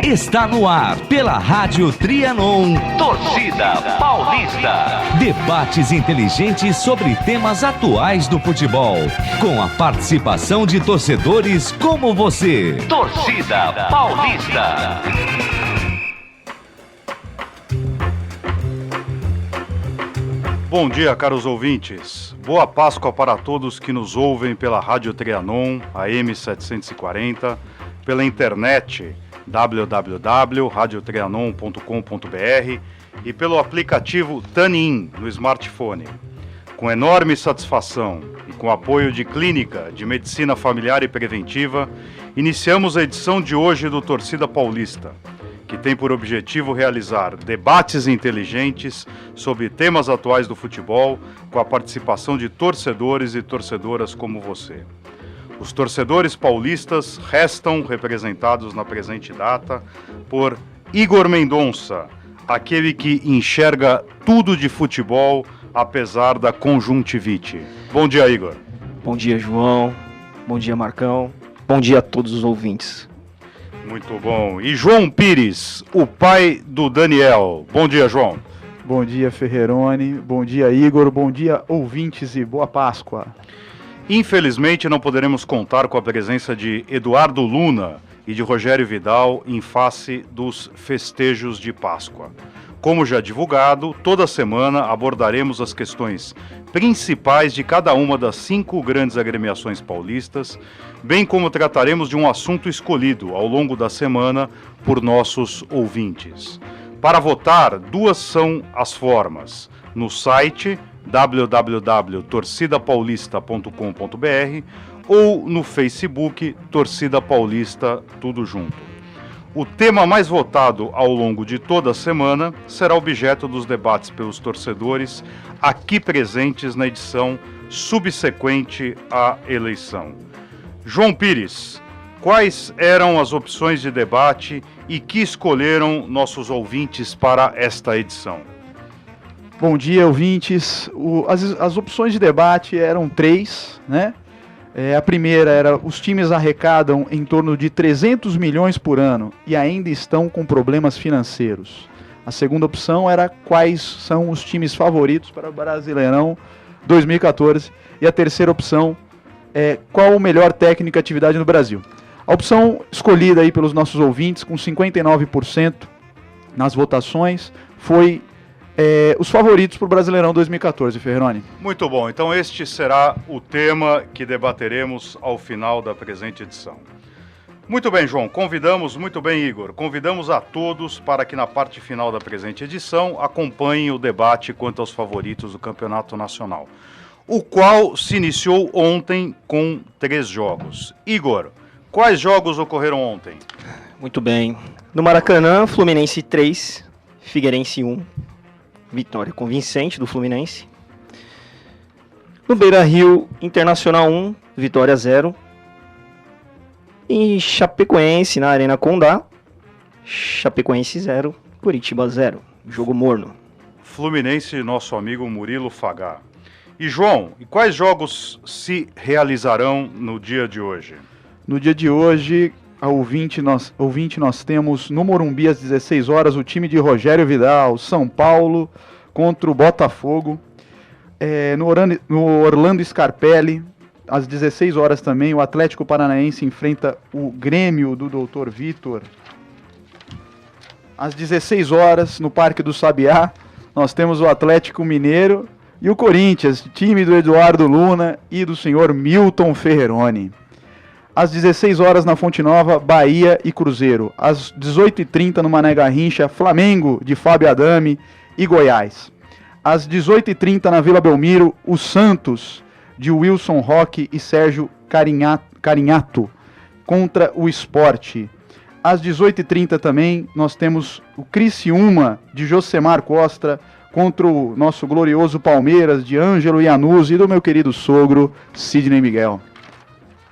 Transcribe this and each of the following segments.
Está no ar pela Rádio Trianon, Torcida Paulista. Debates inteligentes sobre temas atuais do futebol, com a participação de torcedores como você. Torcida Paulista. Bom dia, caros ouvintes. Boa Páscoa para todos que nos ouvem pela Rádio Trianon, AM 740, pela internet www.radiotrianon.com.br e pelo aplicativo TuneIn no smartphone. Com enorme satisfação e com apoio de Clínica de Medicina Familiar e Preventiva, iniciamos a edição de hoje do Torcida Paulista, que tem por objetivo realizar debates inteligentes sobre temas atuais do futebol, com a participação de torcedores e torcedoras como você. Os torcedores paulistas restam representados na presente data por Igor Mendonça, aquele que enxerga tudo de futebol, apesar da conjuntivite. Bom dia, Igor. Bom dia, João. Bom dia, Marcão. Bom dia a todos os ouvintes. Muito bom. E João Pires, o pai do Daniel. Bom dia, João. Bom dia, Ferreroni. Bom dia, Igor. Bom dia, ouvintes, e boa Páscoa. Infelizmente, não poderemos contar com a presença de Eduardo Luna e de Rogério Vidal em face dos festejos de Páscoa. Como já divulgado, toda semana abordaremos as questões principais de cada uma das 5 grandes agremiações paulistas, bem como trataremos de um assunto escolhido ao longo da semana por nossos ouvintes. Para votar, 2 são as formas: no site www.torcidapaulista.com.br ou no Facebook Torcida Paulista, tudo junto. O tema mais votado ao longo de toda a semana será objeto dos debates pelos torcedores aqui presentes na edição subsequente à eleição. João Pires, quais eram as opções de debate e que escolheram nossos ouvintes para esta edição? Bom dia, ouvintes. As opções de debate eram 3, né? A primeira era: os times arrecadam em torno de 300 milhões por ano e ainda estão com problemas financeiros. A segunda opção era: quais são os times favoritos para o Brasileirão 2014. E a terceira opção é: qual o melhor técnico de atividade no Brasil. A opção escolhida aí pelos nossos ouvintes, com 59% nas votações, foi os favoritos para o Brasileirão 2014, Ferreroni. Muito bom, então este será o tema que debateremos ao final da presente edição. Muito bem, João, muito bem, Igor, convidamos a todos para que na parte final da presente edição acompanhem o debate quanto aos favoritos do Campeonato Nacional, o qual se iniciou ontem com 3 jogos. Igor, quais jogos ocorreram ontem? Muito bem. No Maracanã, Fluminense 3, Figueirense 1. Vitória convincente do Fluminense. No Beira-Rio, Internacional 1, Vitória 0. Em Chapecoense, na Arena Condá, Chapecoense 0, Curitiba 0. Jogo morno. Fluminense, nosso amigo Murilo Fagá. E João, e quais jogos se realizarão no dia de hoje? No dia de hoje, nós temos no Morumbi às 16 horas o time de Rogério Vidal, São Paulo contra o Botafogo. No Orlando Scarpelli, às 16 horas também, o Atlético Paranaense enfrenta o Grêmio do Dr. Vitor. Às 16 horas, no Parque do Sabiá, nós temos o Atlético Mineiro e o Corinthians, time do Eduardo Luna e do senhor Milton Ferreroni. Às 16 horas na Fonte Nova, Bahia e Cruzeiro. Às 18h30 no Mané Garrincha, Flamengo de Fábio Adame e Goiás. Às 18h30 na Vila Belmiro, o Santos de Wilson Roque e Sérgio Carinhato contra o Sport. Às 18h30 também nós temos o Criciúma de Josemar Costa contra o nosso glorioso Palmeiras de Ângelo Iannuzzi e do meu querido sogro Sidney Miguel.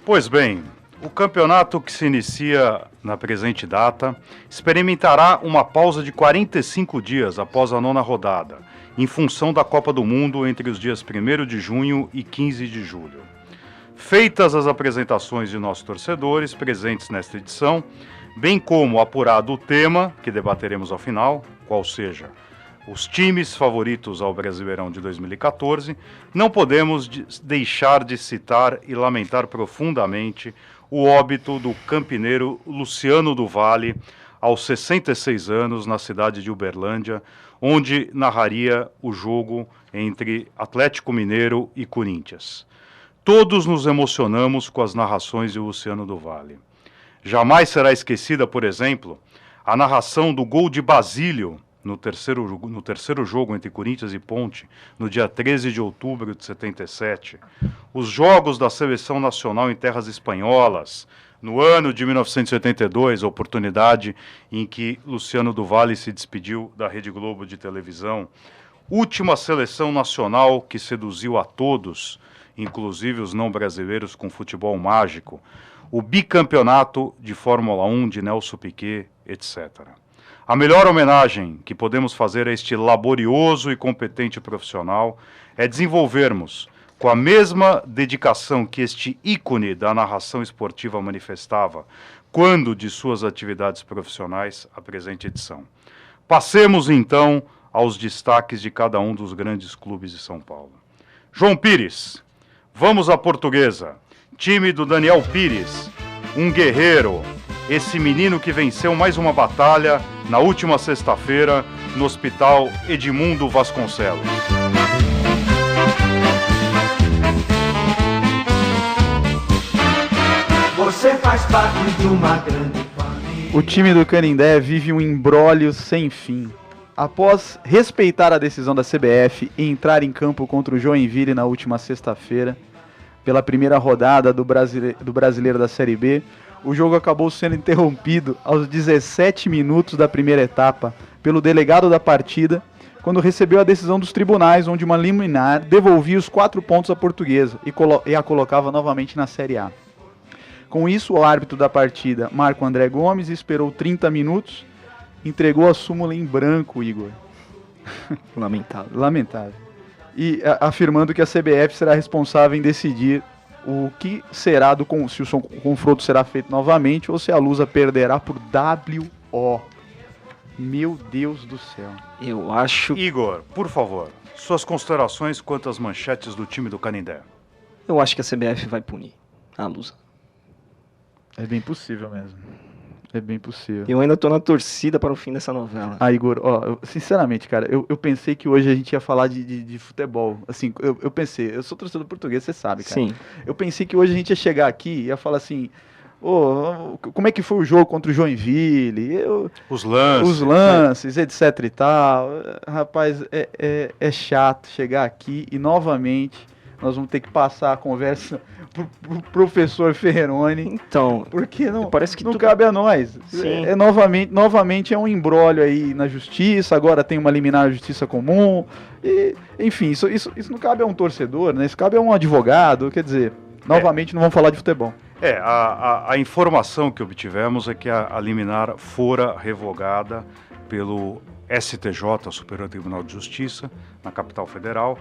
Pois bem, o campeonato que se inicia na presente data experimentará uma pausa de 45 dias após a 9ª rodada, em função da Copa do Mundo entre os dias 1º de junho e 15 de julho. Feitas as apresentações de nossos torcedores presentes nesta edição, bem como apurado o tema, que debateremos ao final, qual seja os times favoritos ao Brasileirão de 2014, não podemos deixar de citar e lamentar profundamente o óbito do campineiro Luciano do Vale, aos 66 anos, na cidade de Uberlândia, onde narraria o jogo entre Atlético Mineiro e Corinthians. Todos nos emocionamos com as narrações de Luciano do Vale. Jamais será esquecida, por exemplo, a narração do gol de Basílio no terceiro jogo entre Corinthians e Ponte, no dia 13 de outubro de 77. Os jogos da Seleção Nacional em terras espanholas, no ano de 1982, a oportunidade em que Luciano do Vale se despediu da Rede Globo de televisão. Última seleção nacional que seduziu a todos, inclusive os não brasileiros, com futebol mágico. O bicampeonato de Fórmula 1 de Nelson Piquet, etc. A melhor homenagem que podemos fazer a este laborioso e competente profissional é desenvolvermos, com a mesma dedicação que este ícone da narração esportiva manifestava, quando de suas atividades profissionais, a presente edição. Passemos, então, aos destaques de cada um dos grandes clubes de São Paulo. João Pires, vamos à Portuguesa. Time do Daniel Pires, um guerreiro, esse menino que venceu mais uma batalha na última sexta-feira no Hospital Edmundo Vasconcelos. Você faz parte de uma grande família. O time do Canindé vive um imbróglio sem fim. Após respeitar a decisão da CBF e entrar em campo contra o Joinville na última sexta-feira, pela primeira rodada do Brasileiro da Série B, o jogo acabou sendo interrompido aos 17 minutos da primeira etapa pelo delegado da partida, quando recebeu a decisão dos tribunais, onde uma liminar devolvia os 4 pontos à Portuguesa e a colocava novamente na Série A. Com isso, o árbitro da partida, Marco André Gomes, esperou 30 minutos, entregou a súmula em branco, Igor. Lamentável. Lamentável. E afirmando que a CBF será responsável em decidir o que será se o confronto será feito novamente ou se a Lusa perderá por WO. Meu Deus do céu. Eu acho... Igor, por favor, suas considerações quanto às manchetes do time do Canindé. Eu acho que a CBF vai punir a Lusa. É bem possível mesmo. É bem possível. Eu ainda tô na torcida para o fim dessa novela. Ah, Igor, sinceramente, cara, eu pensei que hoje a gente ia falar de futebol. Assim, eu pensei, eu sou torcedor português, você sabe, cara. Sim. Eu pensei que hoje a gente ia chegar aqui e ia falar assim, como é que foi o jogo contra o Joinville? Os lances, etc e tal. Rapaz, é chato chegar aqui e novamente nós vamos ter que passar a conversa pro professor Ferreroni. Então, porque não que cabe a nós. Sim. Novamente é um imbróglio aí na justiça, agora tem uma liminar na justiça comum. E, enfim, isso não cabe a um torcedor, né? Isso cabe a um advogado, quer dizer, novamente não vamos falar de futebol. A informação que obtivemos é que a liminar fora revogada pelo STJ, Superior Tribunal de Justiça, na capital federal.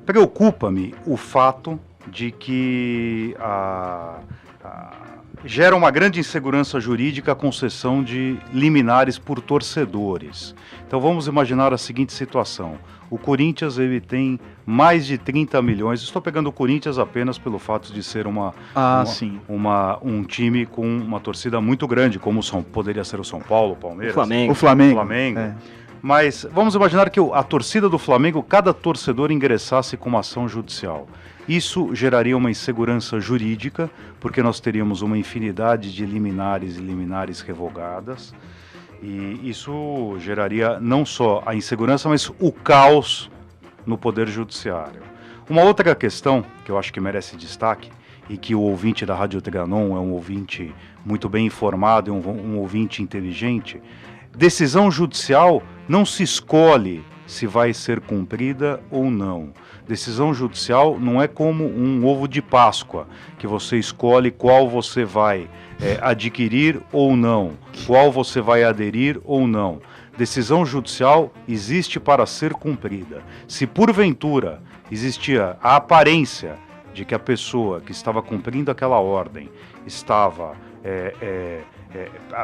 Preocupa-me o fato de que gera uma grande insegurança jurídica a concessão de liminares por torcedores. Então vamos imaginar a seguinte situação. O Corinthians ele tem mais de 30 milhões. Estou pegando o Corinthians apenas pelo fato de ser um time com uma torcida muito grande, como poderia ser o São Paulo, o Palmeiras, o Flamengo. É. Mas vamos imaginar que a torcida do Flamengo, cada torcedor ingressasse com uma ação judicial. Isso geraria uma insegurança jurídica, porque nós teríamos uma infinidade de liminares e liminares revogadas. E isso geraria não só a insegurança, mas o caos no Poder Judiciário. Uma outra questão que eu acho que merece destaque, e que o ouvinte da Rádio Trianon é um ouvinte muito bem informado, um ouvinte inteligente, decisão judicial não se escolhe se vai ser cumprida ou não. Decisão judicial não é como um ovo de Páscoa, que você escolhe qual você vai adquirir ou não, qual você vai aderir ou não. Decisão judicial existe para ser cumprida. Se porventura existia a aparência de que a pessoa que estava cumprindo aquela ordem estava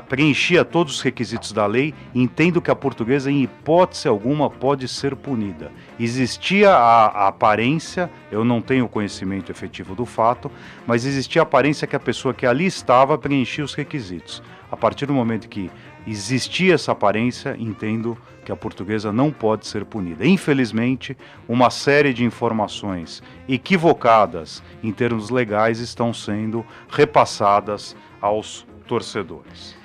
preenchia todos os requisitos da lei, entendo que a Portuguesa, em hipótese alguma, pode ser punida. Existia a aparência, eu não tenho conhecimento efetivo do fato, mas existia a aparência que a pessoa que ali estava preenchia os requisitos. A partir do momento que existia essa aparência, entendo que a Portuguesa não pode ser punida. Infelizmente, uma série de informações equivocadas em termos legais estão sendo repassadas aos torcedores.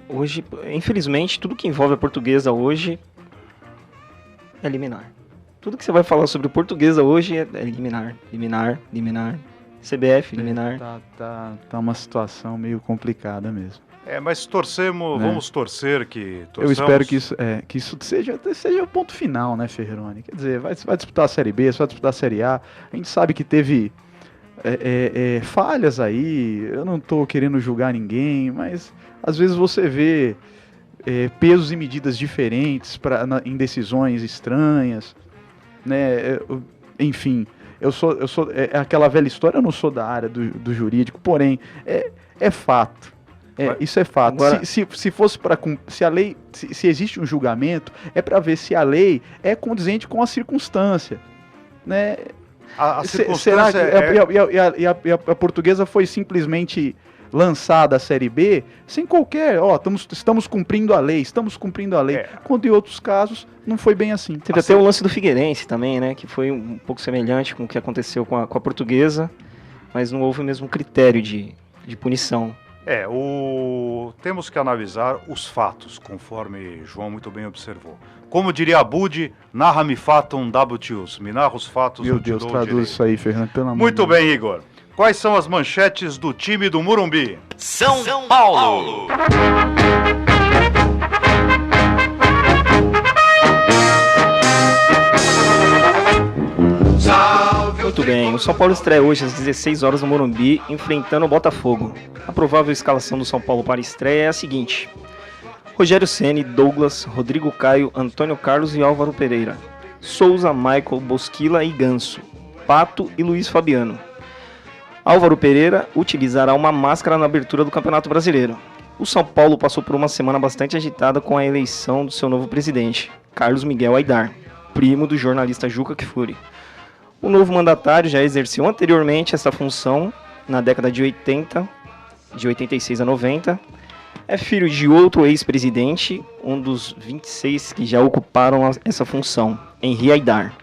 Hoje, infelizmente, tudo que envolve a Portuguesa hoje é liminar. Tudo que você vai falar sobre a Portuguesa hoje é liminar. CBF, liminar. Tá uma situação meio complicada mesmo. Mas torcemos, vamos torcer que... Eu espero que isso seja o ponto final, né, Ferreroni? Quer dizer, vai disputar a Série B, vai disputar a Série A. A gente sabe que teve falhas aí, eu não estou querendo julgar ninguém, mas às vezes você vê pesos e medidas diferentes em decisões estranhas, né? Enfim, eu sou aquela velha história, eu não sou da área do jurídico, porém, é fato. Isso é fato. Agora, se fosse se a lei, se existe um julgamento, é para ver se a lei é condizente com a circunstância, né? A será que a Portuguesa foi simplesmente lançada a Série B sem qualquer, estamos cumprindo a lei, quando em outros casos não foi bem assim. Teve até o lance do Figueirense também, né, que foi um pouco semelhante com o que aconteceu com a Portuguesa, mas não houve o mesmo critério de punição. Temos que analisar os fatos, conforme João muito bem observou. Como diria Abud, narra-me fatum dabutius, me narra os fatos. Meu Deus, traduz isso aí, Fernando, pelo amor Muito bem, Igor. Quais são as manchetes do time do Morumbi? São Paulo. Muito bem, o São Paulo estreia hoje às 16 horas no Morumbi, enfrentando o Botafogo. A provável escalação do São Paulo para a estreia é a seguinte: Rogério Ceni, Douglas, Rodrigo Caio, Antônio Carlos e Álvaro Pereira, Souza, Michael, Bosquila e Ganso, Pato e Luiz Fabiano. Álvaro Pereira utilizará uma máscara na abertura do Campeonato Brasileiro. O São Paulo passou por uma semana bastante agitada com a eleição do seu novo presidente, Carlos Miguel Aidar, primo do jornalista Juca Kfouri. O novo mandatário já exerceu anteriormente essa função na década de 80, de 86 a 90. É filho de outro ex-presidente, um dos 26 que já ocuparam essa função, Henri Aidar.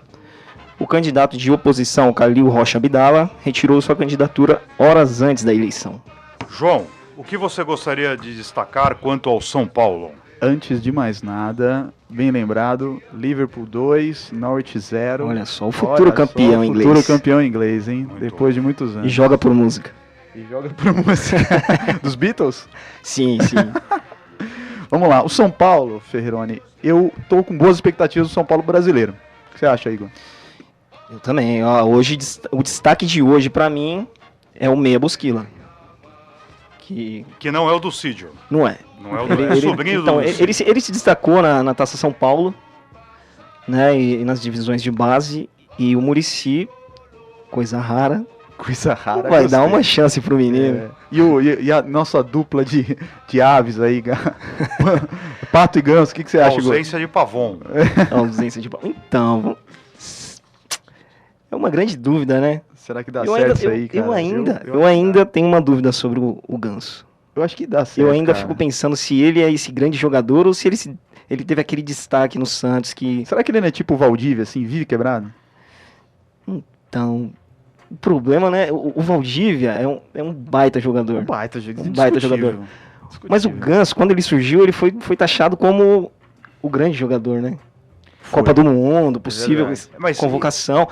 O candidato de oposição, Calil Rocha Abdala, retirou sua candidatura horas antes da eleição. João, o que você gostaria de destacar quanto ao São Paulo? Antes de mais nada, bem lembrado, Liverpool 2, Norwich 0. Olha só, o futuro campeão inglês. Futuro campeão inglês, hein? Depois de muitos anos. E joga por música. Dos Beatles? Sim. Vamos lá, o São Paulo, Ferreroni, eu tô com boas expectativas do São Paulo brasileiro. O que você acha, Igor? Eu também. Hoje, o destaque de hoje pra mim é o Meia Bosquila. Que não é o do Cídio. Não é. Não é o do sobrinho do Cídio. Ele se destacou na Taça São Paulo, né, e nas divisões de base, e o Muricy, coisa rara, vai dar uma chance pro menino. E a nossa dupla de aves aí, Pato e Ganso, o que você acha, Igor? Ausência de Pavon. Ausência de Pavon. Então, é uma grande dúvida, né? Será que dá certo isso aí, cara? Eu ainda tenho uma dúvida sobre o Ganso. Eu acho que dá certo, Eu ainda fico pensando se ele é esse grande jogador ou se ele teve aquele destaque no Santos que... Será que ele não é tipo o Valdívia, assim, vive quebrado? Então, o problema, né? O Valdívia é um baita jogador. Um baita jogador. Mas o Ganso, quando ele surgiu, ele foi taxado como o grande jogador, né? Copa do Mundo, possível convocação.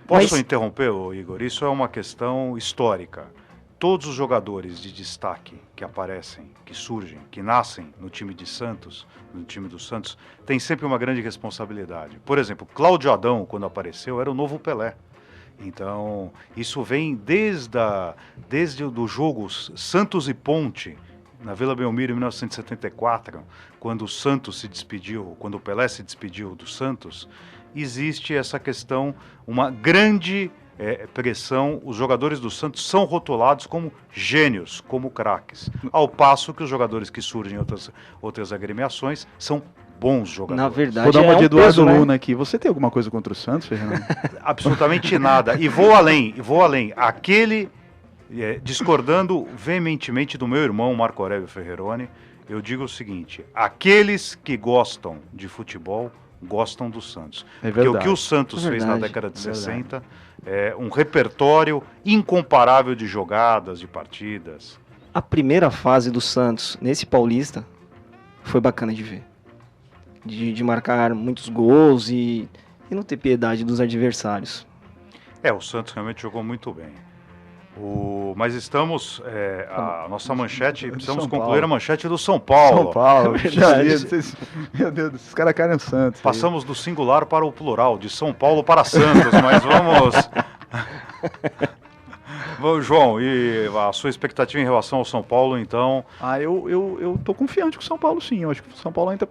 Posso interromper, Igor? Isso é uma questão histórica. Todos os jogadores de destaque que aparecem, que surgem, que nascem no time do Santos, têm sempre uma grande responsabilidade. Por exemplo, Cláudio Adão, quando apareceu, era o novo Pelé. Então, isso vem desde o jogo Santos e Ponte, na Vila Belmiro, em 1974, quando quando o Pelé se despediu do Santos, existe essa questão, uma grande pressão, os jogadores do Santos são rotulados como gênios, como craques. Ao passo que os jogadores que surgem em outras agremiações são bons jogadores. Na verdade, Vou dar uma de Eduardo peso, né? Luna aqui. Você tem alguma coisa contra o Santos, Fernando? Absolutamente nada. E vou além. Aquele, discordando veementemente do meu irmão Marco Aurélio Ferreroni, eu digo o seguinte: aqueles que gostam de futebol gostam do Santos. É Porque o verdade. que o Santos É fez na verdade. década de 60 é um repertório incomparável de jogadas, de partidas. A primeira fase do Santos nesse Paulista foi bacana de ver. De marcar muitos gols e não ter piedade dos adversários. O Santos realmente jogou muito bem. Mas estamos, a nossa manchete, precisamos São concluir Paulo. a manchete do São Paulo. São Paulo. É verdade. Meu Deus, esses caras caem no Santos. Passamos do singular para o plural, de São Paulo para Santos, mas vamos... Bom, João, e a sua expectativa em relação ao São Paulo, então? Eu tô confiante com o São Paulo, sim. Eu acho que o São Paulo entra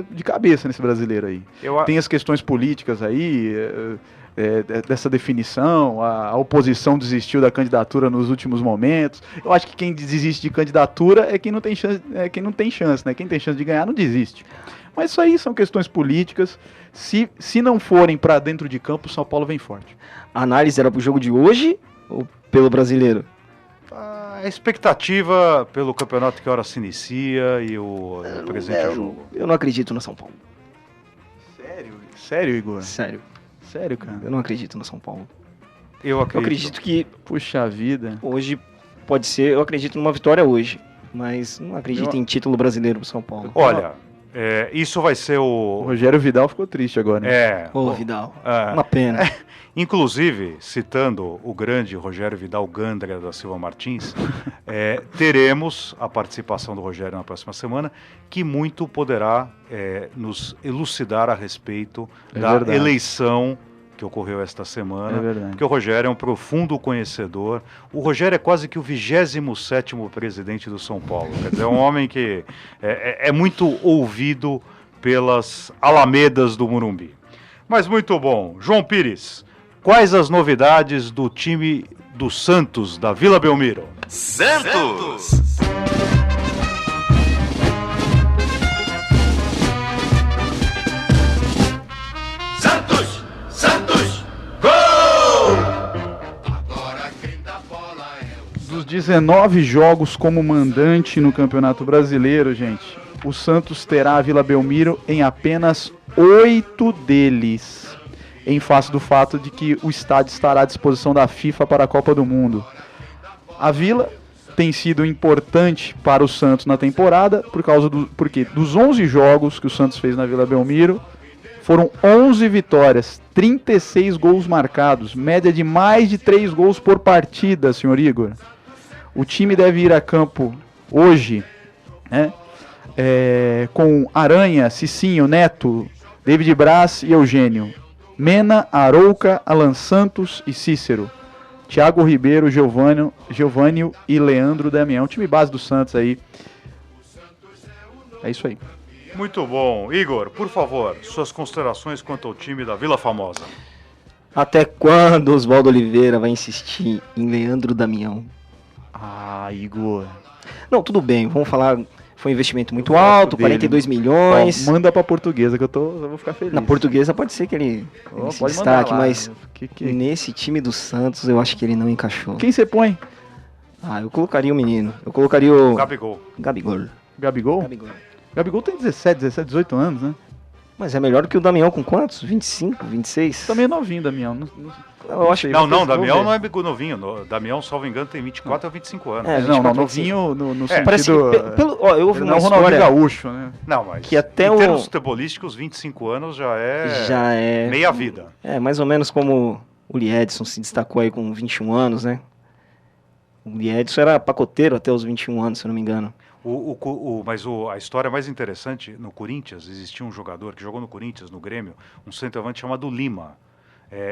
de cabeça nesse brasileiro aí. Tem as questões políticas aí, dessa definição, a oposição desistiu da candidatura nos últimos momentos. Eu acho que quem desiste de candidatura é quem não tem chance, né? Quem tem chance de ganhar não desiste. Mas isso aí são questões políticas. Se não forem para dentro de campo, o São Paulo vem forte. A análise era pro jogo de hoje ou pelo brasileiro? A expectativa pelo campeonato que hora se inicia e o presente jogo. Eu não acredito no São Paulo. Sério, Igor? Sério, Cara? eu não acredito no São Paulo. Eu Eu acredito que Puxa vida. hoje pode ser, eu acredito numa vitória hoje, mas não acredito em título brasileiro pro São Paulo. Olha, isso vai ser O o... Rogério Vidal ficou triste agora, né? Ô, Vidal, é. uma pena. Inclusive, citando o grande Rogério Vidal Gandra da Silva Martins, teremos a participação do Rogério na próxima semana, que muito poderá nos elucidar a respeito da verdade. eleição que ocorreu esta semana, É verdade. porque o Rogério é um profundo conhecedor. O Rogério é quase que o 27º presidente do São Paulo. Quer dizer, é um homem que é muito ouvido pelas alamedas do Morumbi. Mas muito bom. João Pires, quais as novidades do time do Santos, da Vila Belmiro? Santos! Santos! Santos! Gol! Dos 19 jogos como mandante no Campeonato Brasileiro, gente, o Santos terá a Vila Belmiro em apenas 8 deles, em face do fato de que o estádio estará à disposição da FIFA para a Copa do Mundo. A Vila tem sido importante para o Santos na temporada, porque dos 11 jogos que o Santos fez na Vila Belmiro, foram 11 vitórias, 36 gols marcados, média de mais de 3 gols por partida, senhor Igor. O time deve ir a campo hoje, né, com Aranha, Cicinho, Neto, David Braz e Eugênio, Mena, Arouca, Alan Santos e Cícero, Thiago Ribeiro, Giovânio e Leandro Damião. Time base do Santos aí. É isso aí. Muito bom. Igor, por favor, suas considerações quanto ao time da Vila Famosa. Até quando Oswaldo Oliveira vai insistir em Leandro Damião? Ah, Igor. Não, tudo bem, vamos falar. Foi um investimento muito Eu gosto alto, dele. 42 milhões. Ó, manda pra portuguesa que eu vou ficar feliz. Na portuguesa pode ser que ele se pode destaque, mandar lá. mas nesse time do Santos eu acho que ele não encaixou. Quem você põe? Eu colocaria o menino. Eu colocaria o Gabigol. Gabigol. Gabigol? Gabigol tem 17, 18 anos, né? Mas é melhor que o Damião com quantos? 25, 26? Também é novinho, Damião. Eu acho sei. que... Não, vocês vão Damião ver. não é novinho. Damião, salvo engano, tem 24 ou 25 anos. É, Não, 24, novinho no Parece que, sentido... eu ouvi Ele uma não é o Ronaldinho história Gaúcho, né? Não, mas que até em o- termos futebolísticos, 25 anos já é meia vida. É, mais ou menos como o Liedson se destacou aí com 21 anos, né? O Liedson era pacoteiro até os 21 anos, se eu não me engano. Mas a história mais interessante, no Corinthians, existia um jogador que jogou no Corinthians, no Grêmio, um centroavante chamado Lima.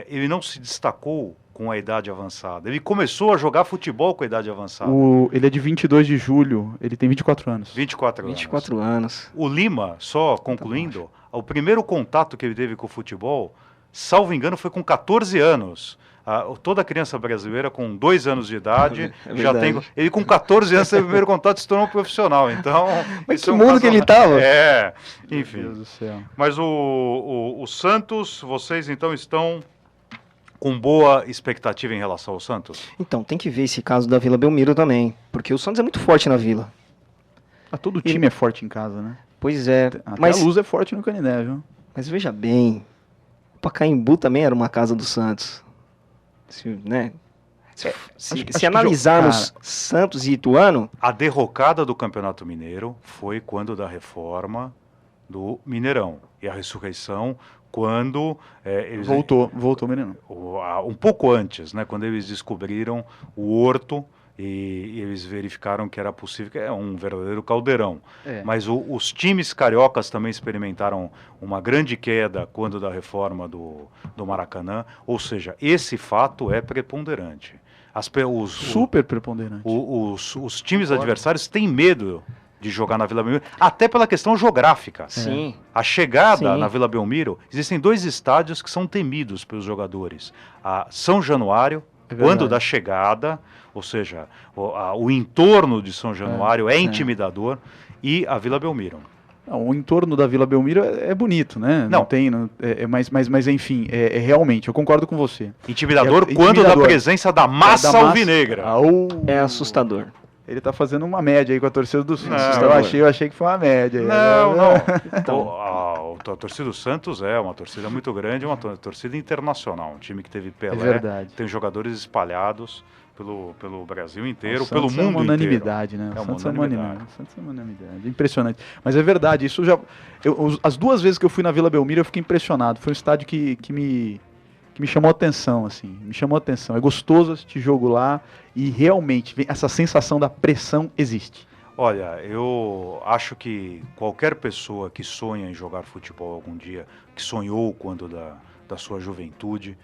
Ele não se destacou com a idade avançada. Ele começou a jogar futebol com a idade avançada. Ele é de 22 de julho, ele tem 24 anos. 24 anos. 24 anos. O Lima, só concluindo, o primeiro contato que ele teve com o futebol, salvo engano, foi com 14 anos. Toda criança brasileira com 2 anos de idade já verdade. tem. Ele com 14 anos teve o primeiro contato e se tornou profissional. Então, Mas isso que é um mundo caso- que ele tava? É, Meu enfim. Deus do céu. Mas o Santos, vocês então estão com boa expectativa em relação ao Santos? Então, tem que ver esse caso da Vila Belmiro também, porque o Santos é muito forte na Vila. Todo time é forte em casa, né? Pois é, Até mas, a Luz é forte no Canindé, viu? mas veja bem, o Pacaembu também era uma casa do Santos. Né? Se acho que analisarmos Santos e Ituano, A derrocada do Campeonato Mineiro foi quando da reforma do Mineirão. E a ressurreição quando eles... Voltou o menino. Um pouco antes, né, quando eles descobriram o Horto e eles verificaram que era possível, que é um verdadeiro caldeirão. É. Mas os times cariocas também experimentaram uma grande queda quando da reforma do Maracanã, ou seja, esse fato é preponderante. Super preponderante. Os times adversários têm medo de jogar na Vila Belmiro, até pela questão geográfica. sim. A chegada Sim. na Vila Belmiro, existem 2 estádios que são temidos pelos jogadores. A São Januário, É quando verdade. da chegada, ou seja, o entorno de São Januário é intimidador, e a Vila Belmiro. Não, o entorno da Vila Belmiro é bonito, né? Não. Mas enfim, realmente, eu concordo com você. Intimidador É quando da intimidador. presença da massa alvinegra. É assustador. Ele tá fazendo uma média aí com a torcida do Santos. Não. Eu achei que foi uma média. Não. A torcida do Santos é uma torcida muito grande, uma torcida internacional. Um time que teve Pelé, verdade. tem jogadores espalhados pelo Brasil inteiro, O pelo Santos mundo é uma inteiro. unanimidade, né? É O uma Santos é uma unanimidade. unanimidade. O Santos é uma unanimidade. Impressionante. Mas é verdade, isso já. As 2 vezes que eu fui na Vila Belmiro, eu fiquei impressionado. Foi um estádio que me chamou a atenção, assim. Me chamou a atenção. É gostoso assistir jogo lá e realmente essa sensação da pressão existe. Olha, eu acho que qualquer pessoa que sonha em jogar futebol algum dia, que sonhou quando da sua juventude,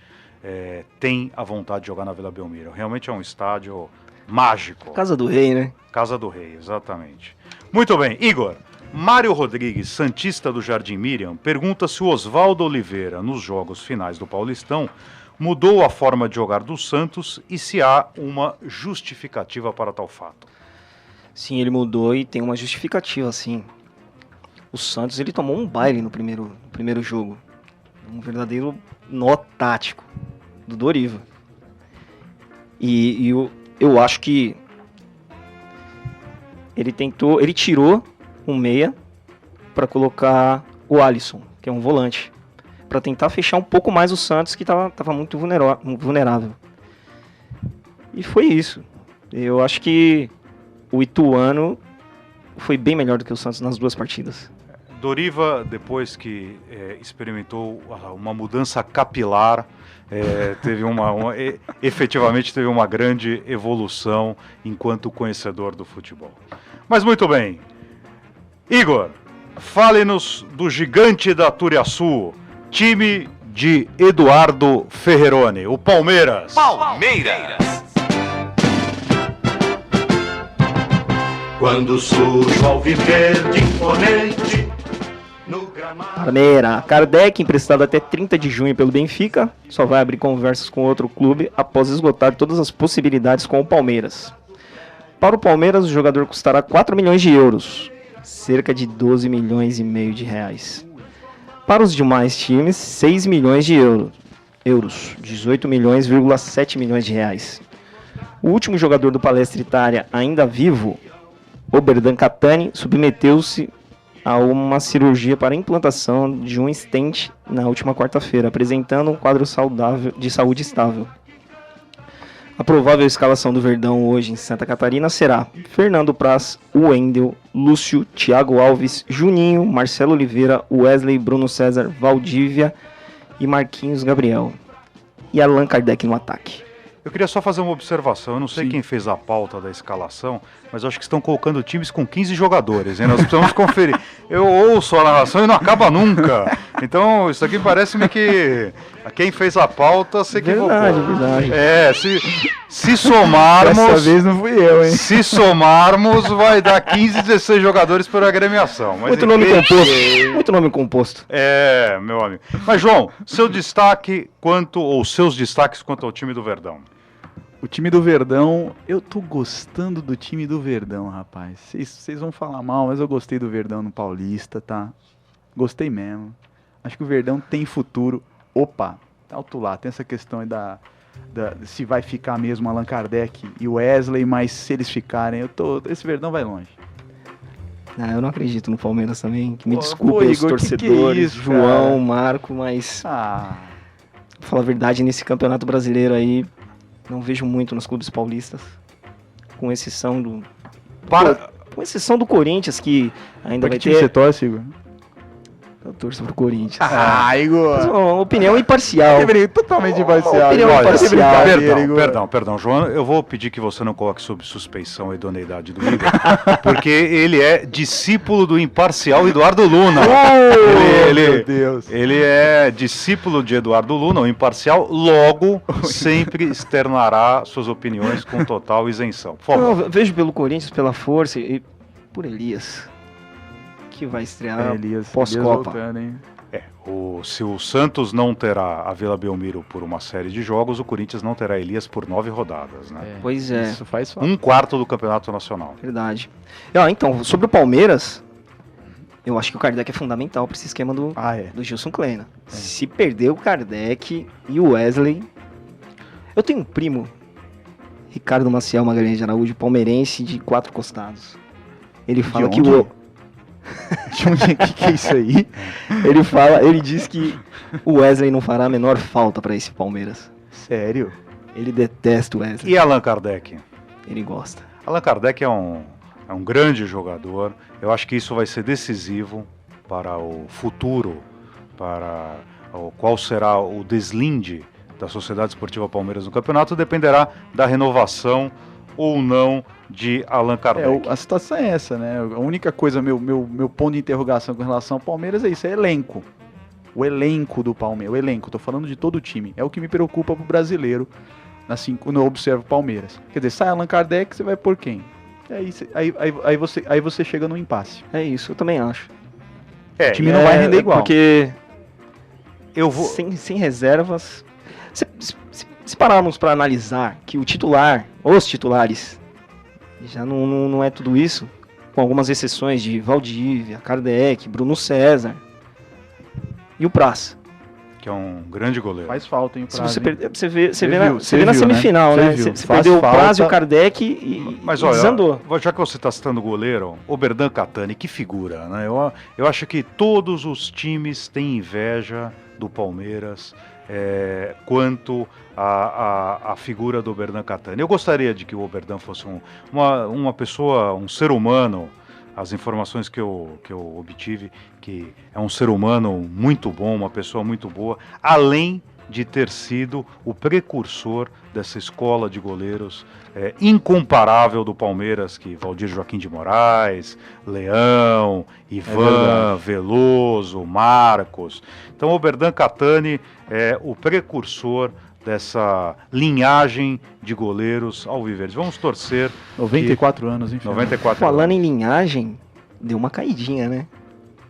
tem a vontade de jogar na Vila Belmiro. Realmente é um estádio mágico. Casa do Rei, né? Casa do Rei, exatamente. Muito bem, Igor. Mário Rodrigues, santista do Jardim Miriam, pergunta se o Oswaldo Oliveira, nos jogos finais do Paulistão, mudou a forma de jogar do Santos e se há uma justificativa para tal fato. Sim, ele mudou e tem uma justificativa, sim. O Santos, ele tomou um baile no primeiro jogo. Um verdadeiro nó tático do Doriva. E eu acho que ele tirou um meia para colocar o Alisson, que é um volante, para tentar fechar um pouco mais o Santos, que estava muito vulnerável. E foi isso. Eu acho que o Ituano foi bem melhor do que o Santos nas 2 partidas. Doriva, depois que experimentou uma mudança capilar, efetivamente teve uma grande evolução enquanto conhecedor do futebol. Mas muito bem. Igor, fale-nos do gigante da Turiaçu, time de Eduardo Ferreroni, o Palmeiras. Quando surge o alviverde imponente no gramado. Palmeira, Kardec, emprestado até 30 de junho pelo Benfica, só vai abrir conversas com outro clube após esgotar todas as possibilidades com o Palmeiras. Para o Palmeiras, o jogador custará 4 milhões de euros, cerca de 12 milhões e meio de reais. Para os demais times, 6 milhões de euros, 18,7 milhões de reais. O último jogador do Palestra Itália ainda vivo, Oberdan Catani, submeteu-se a uma cirurgia para implantação de um stent na última quarta-feira, apresentando um quadro de saúde estável. A provável escalação do Verdão hoje em Santa Catarina será Fernando Praz, Wendel, Lúcio, Thiago Alves, Juninho, Marcelo Oliveira, Wesley, Bruno César, Valdívia e Marquinhos Gabriel. E Allan Kardec no ataque. Eu queria só fazer uma observação. Eu não sei quem fez a pauta da escalação, mas eu acho que estão colocando times com 15 jogadores, hein? Nós precisamos conferir. Eu ouço a narração e não acaba nunca. Então, isso aqui parece-me que quem fez a pauta se equivocou. Verdade. Se somarmos... Dessa vez não fui eu, hein? Se somarmos, vai dar 15, 16 jogadores por agremiação. Mas Muito nome composto. Muito nome composto. Meu amigo. Mas, João, seus destaques quanto ao time do Verdão? O time do Verdão, eu tô gostando do time do Verdão, rapaz. Vocês vão falar mal, mas eu gostei do Verdão no Paulista, tá? Gostei mesmo. Acho que o Verdão tem futuro. Opa, alto lá, tem essa questão aí se vai ficar mesmo Allan Kardec e Wesley, mas se eles ficarem, esse Verdão vai longe. Eu não acredito no Palmeiras também. Que me Pô, desculpem os Igor, torcedores, que é isso, João, cara? Marco, mas Ah, pra falar a verdade, nesse campeonato brasileiro aí, não vejo muito nos clubes paulistas. Com exceção do Corinthians, que ainda pra vai que time você ter... torce, Igor? Eu torço pro Corinthians. Igor! Mas uma opinião imparcial. Totalmente imparcial. opinião Olha, imparcial. Perdão, João, eu vou pedir que você não coloque sob suspeição a idoneidade do Igor, porque ele é discípulo do imparcial Eduardo Luna. Meu Deus. Ele é discípulo de Eduardo Luna, o imparcial, logo sempre externará suas opiniões com total isenção. Por favor. Eu vejo pelo Corinthians, pela força e por Elias, que vai estrear Elias pós-Copa. voltando, hein? Se o Santos não terá a Vila Belmiro por uma série de jogos, o Corinthians não terá Elias por 9 rodadas, né? Pois é. Isso faz falta. 1/4 do Campeonato Nacional. Verdade. Então, sobre o Palmeiras, eu acho que o Kardec é fundamental para esse esquema do Gilson Kleina. Se perder o Kardec e o Wesley... Eu tenho um primo, Ricardo Maciel Magalhães de Araújo, palmeirense de 4 costados. Ele fala que o... De onde que é isso aí? Ele diz que o Wesley não fará a menor falta para esse Palmeiras. Sério? Ele detesta o Wesley. E Allan Kardec? Ele gosta. Allan Kardec é um grande jogador. Eu acho que isso vai ser decisivo para o futuro, para qual será o deslinde da Sociedade Esportiva Palmeiras no campeonato, dependerá da renovação ou não de Allan Kardec. A situação é essa, né? A única coisa, meu ponto de interrogação com relação ao Palmeiras é isso, é elenco. O elenco do Palmeiras, tô falando de todo o time. É o que me preocupa pro brasileiro, assim, quando eu observo o Palmeiras. Quer dizer, sai Allan Kardec, você vai por quem? Aí você chega no impasse. É isso, eu também acho. O time não vai render igual. Porque eu vou... sem reservas... Se pararmos para analisar que os titulares, já não é tudo isso, com algumas exceções de Valdívia, Kardec, Bruno César e o Praça. Que é um grande goleiro. Faz falta, hein, o Praça. Se você perder, você vê viu, na semifinal, né? Você viu. Você perdeu o Praça e o Kardec e desandou. Já que você está citando o goleiro, Oberdan Catani, que figura, né? Eu acho que todos os times têm inveja do Palmeiras quanto a figura do Oberdan Catani. Eu gostaria de que o Oberdan fosse uma pessoa, um ser humano. As informações que eu obtive, que é um ser humano muito bom, uma pessoa muito boa, além de ter sido o precursor dessa escola de goleiros incomparável do Palmeiras, que Valdir Joaquim de Moraes, Leão, Ivan, Veloso, Marcos. Então, Oberdan Catani é o precursor dessa linhagem de goleiros alviverdes. Vamos torcer. 94 anos, enfim. 94 Falando anos. em linhagem, deu uma caidinha, né?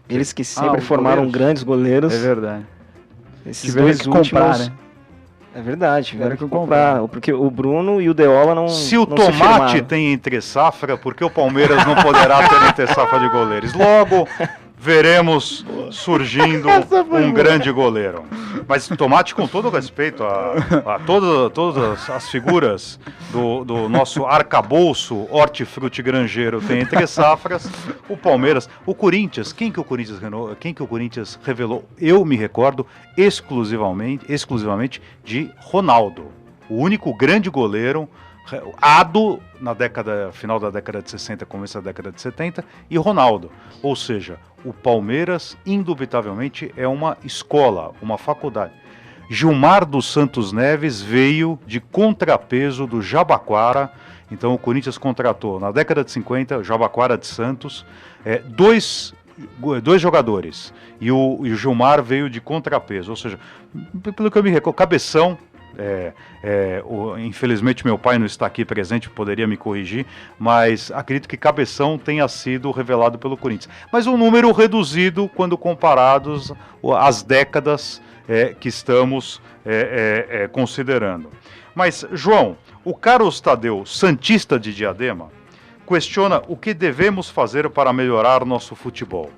Eles que sempre os formaram goleiros. grandes goleiros. É verdade. Esses Tiveram dois que comprar, últimos, né? É verdade, tiveram Tiveram que que comprar. Porque o Bruno e o Deola não. Se o não Tomate firmaram. tem entre safra, por que o Palmeiras não poderá ter entre safra de goleiros? Logo, veremos surgindo um grande goleiro. Mas Tomate, com todo o respeito a todas as figuras do nosso arcabouço hortifruti granjeiro tem entre safras, o Palmeiras, o Corinthians, quem que o Corinthians revelou? Eu me recordo exclusivamente de Ronaldo, o único grande goleiro final da década de 60, começo da década de 70, e Ronaldo. Ou seja, o Palmeiras, indubitavelmente, é uma escola, uma faculdade. Gilmar dos Santos Neves veio de contrapeso do Jabaquara. Então o Corinthians contratou, na década de 50, Jabaquara de Santos, dois dois jogadores e o Gilmar veio de contrapeso, ou seja, pelo que eu me recordo, Cabeção, infelizmente meu pai não está aqui presente, poderia me corrigir, mas acredito que Cabeção tenha sido revelado pelo Corinthians. Mas um número reduzido quando comparados às décadas que estamos considerando. Mas, João, o Carlos Tadeu, santista de Diadema, questiona o que devemos fazer para melhorar nosso futebol.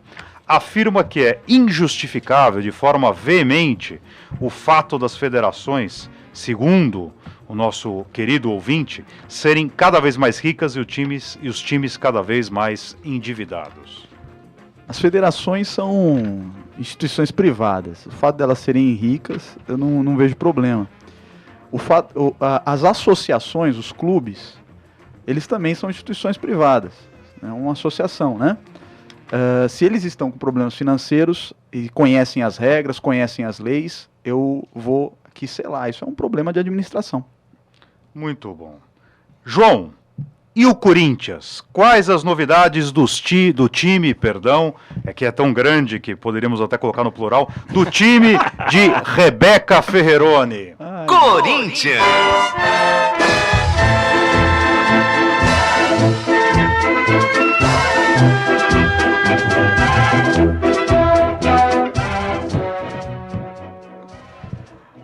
Afirma que é injustificável, de forma veemente, o fato das federações, segundo o nosso querido ouvinte, serem cada vez mais ricas e os times cada vez mais endividados. As federações são instituições privadas. O fato delas serem ricas, eu não vejo problema. As associações, os clubes, eles também são instituições privadas. É uma associação, né? Se eles estão com problemas financeiros e conhecem as regras, conhecem as leis, eu vou aqui selar. Isso é um problema de administração. Muito bom. João, e o Corinthians? Quais as novidades do time, que é tão grande que poderíamos até colocar no plural, do time de Rebeca Ferreroni? Corinthians!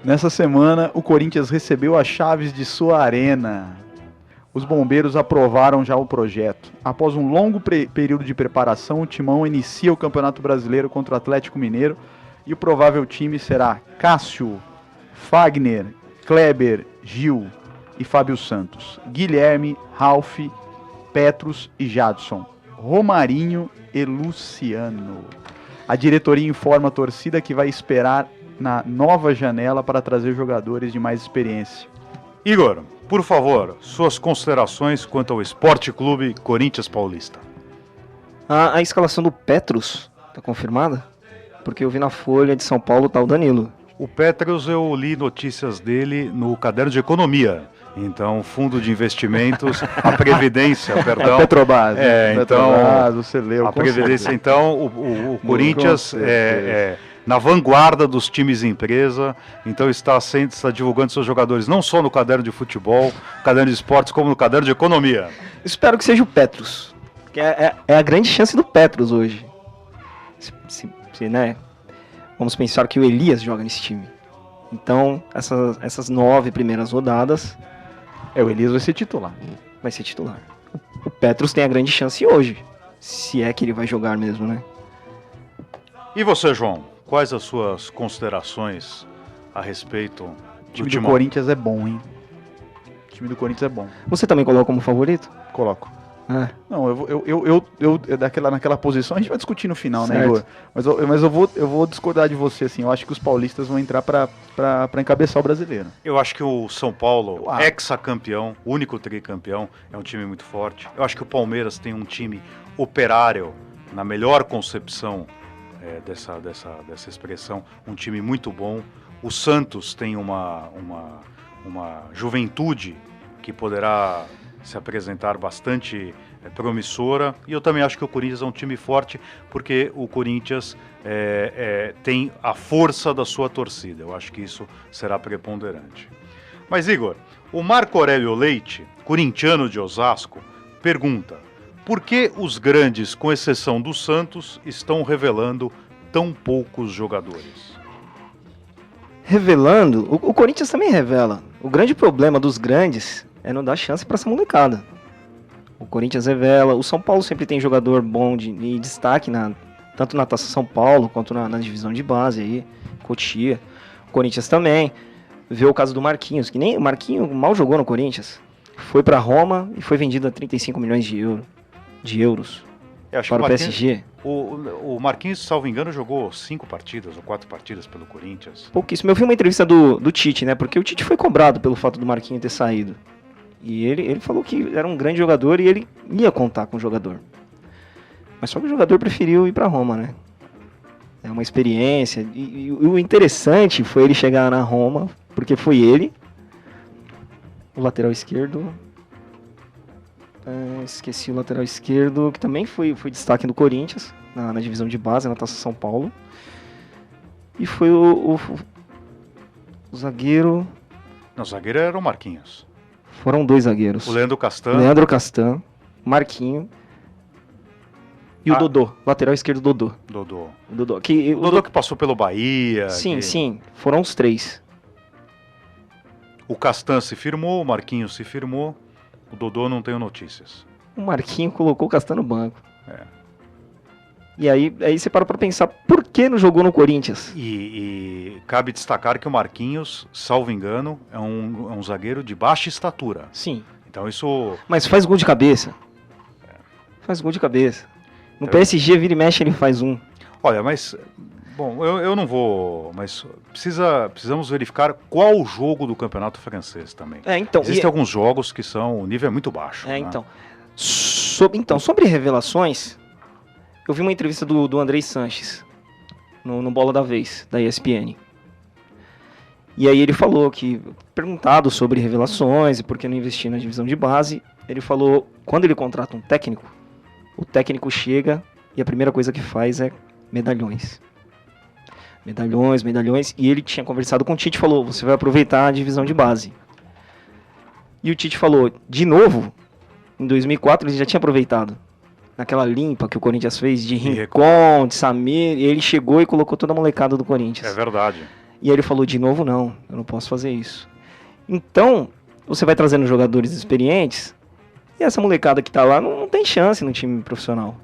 Nessa semana, o Corinthians recebeu as chaves de sua arena. Os bombeiros aprovaram já o projeto. Após um longo período de preparação, o Timão inicia o Campeonato Brasileiro contra o Atlético Mineiro e o provável time será Cássio, Fagner, Kleber, Gil e Fábio Santos, Guilherme, Ralf, Petrus e Jadson, Romarinho e Luciano. A diretoria informa a torcida que vai esperar na nova janela para trazer jogadores de mais experiência. Igor, por favor, suas considerações quanto ao Esporte Clube Corinthians Paulista. A escalação do Petrus está confirmada? Porque eu vi na Folha de São Paulo tá o Danilo. O Petrus, eu li notícias dele no caderno de economia. Então, fundo de investimentos, a Previdência, perdão. Petrobras. Então, Petrobras, você leu. a Previdência, então, o Corinthians na vanguarda dos times empresa, então está divulgando seus jogadores não só no caderno de futebol, caderno de esportes, como no caderno de economia. Espero que seja o Petrus, que é a grande chance do Petrus hoje. Né? Vamos pensar que o Elias joga nesse time. Então, essas 9 primeiras rodadas... o Elias vai ser titular. Vai ser titular. O Petrus tem a grande chance hoje, se é que ele vai jogar mesmo, né? E você, João? Quais as suas considerações a respeito do time do Timão? Corinthians é bom, hein? O time do Corinthians é bom. Você também coloca como favorito? Coloco. Ah. Não, eu naquela posição, a gente vai discutir no final, certo, né, Igor? Mas eu vou discordar de você, assim. Eu acho que os paulistas vão entrar para encabeçar o brasileiro. Eu acho que o São Paulo, ex-campeão, único tricampeão, é um time muito forte. Eu acho que o Palmeiras tem um time operário, na melhor concepção dessa expressão, um time muito bom. O Santos tem uma juventude que poderá se apresentar bastante promissora, e eu também acho que o Corinthians é um time forte, porque o Corinthians tem a força da sua torcida. Eu acho que isso será preponderante. Mas, Igor, o Marco Aurélio Leite, corintiano de Osasco, pergunta: por que os grandes, com exceção do Santos, estão revelando tão poucos jogadores? Revelando? O Corinthians também revela. O grande problema dos grandes é não dar chance para essa molecada. O Corinthians revela. O São Paulo sempre tem jogador bom de destaque, tanto na Taça São Paulo quanto na divisão de base aí, Cotia. O Corinthians também. Vê o caso do Marquinhos, que nem o Marquinhos mal jogou no Corinthians. Foi para Roma e foi vendido a 35 milhões de euros para o PSG. O Marquinhos, salvo engano, jogou 5 partidas ou 4 partidas pelo Corinthians. Pouquíssimo. Eu vi uma entrevista do Tite, né? Porque o Tite foi cobrado pelo fato do Marquinhos ter saído. E ele falou que era um grande jogador e ele ia contar com o jogador. Mas só que o jogador preferiu ir para Roma, né? É uma experiência. E o interessante foi ele chegar na Roma, porque foi ele, o lateral esquerdo. Esqueci o lateral esquerdo, que também foi destaque do Corinthians. na divisão de base, na Taça São Paulo. E foi o zagueiro... Não, o zagueiro era o Marquinhos. Foram 2 zagueiros. O Leandro Castan. Leandro Castan, Marquinho e o Dodô, lateral esquerdo Dodô. Dodô. O Dodô Que passou pelo Bahia. Sim, foram os 3. O Castan se firmou, o Marquinhos se firmou, o Dodô não tenho notícias. O Marquinho colocou o Castan no banco. É. E aí você para pra pensar, por que não jogou no Corinthians? E cabe destacar que o Marquinhos, salvo engano, é um zagueiro de baixa estatura. Sim. Então isso... Mas faz gol de cabeça. Faz gol de cabeça. No PSG, vira e mexe, ele faz um. Olha, mas... Bom, eu não vou... Mas precisamos verificar qual o jogo do campeonato francês também. Então... Existem alguns jogos que são... O nível é muito baixo. Né? Então... Sobre revelações... Eu vi uma entrevista do Andrei Sanches, no Bola da Vez, da ESPN. E aí ele falou que, perguntado sobre revelações e por que não investir na divisão de base, ele falou, quando ele contrata um técnico, o técnico chega e a primeira coisa que faz é medalhões. Medalhões, e ele tinha conversado com o Tite e falou, você vai aproveitar a divisão de base. E o Tite falou, de novo, em 2004 ele já tinha aproveitado. Naquela limpa que o Corinthians fez de Rincon, de Samir, e ele chegou e colocou toda a molecada do Corinthians. É verdade. E aí ele falou, de novo não, eu não posso fazer isso. Então, você vai trazendo jogadores experientes, e essa molecada que tá lá não tem chance no time profissional.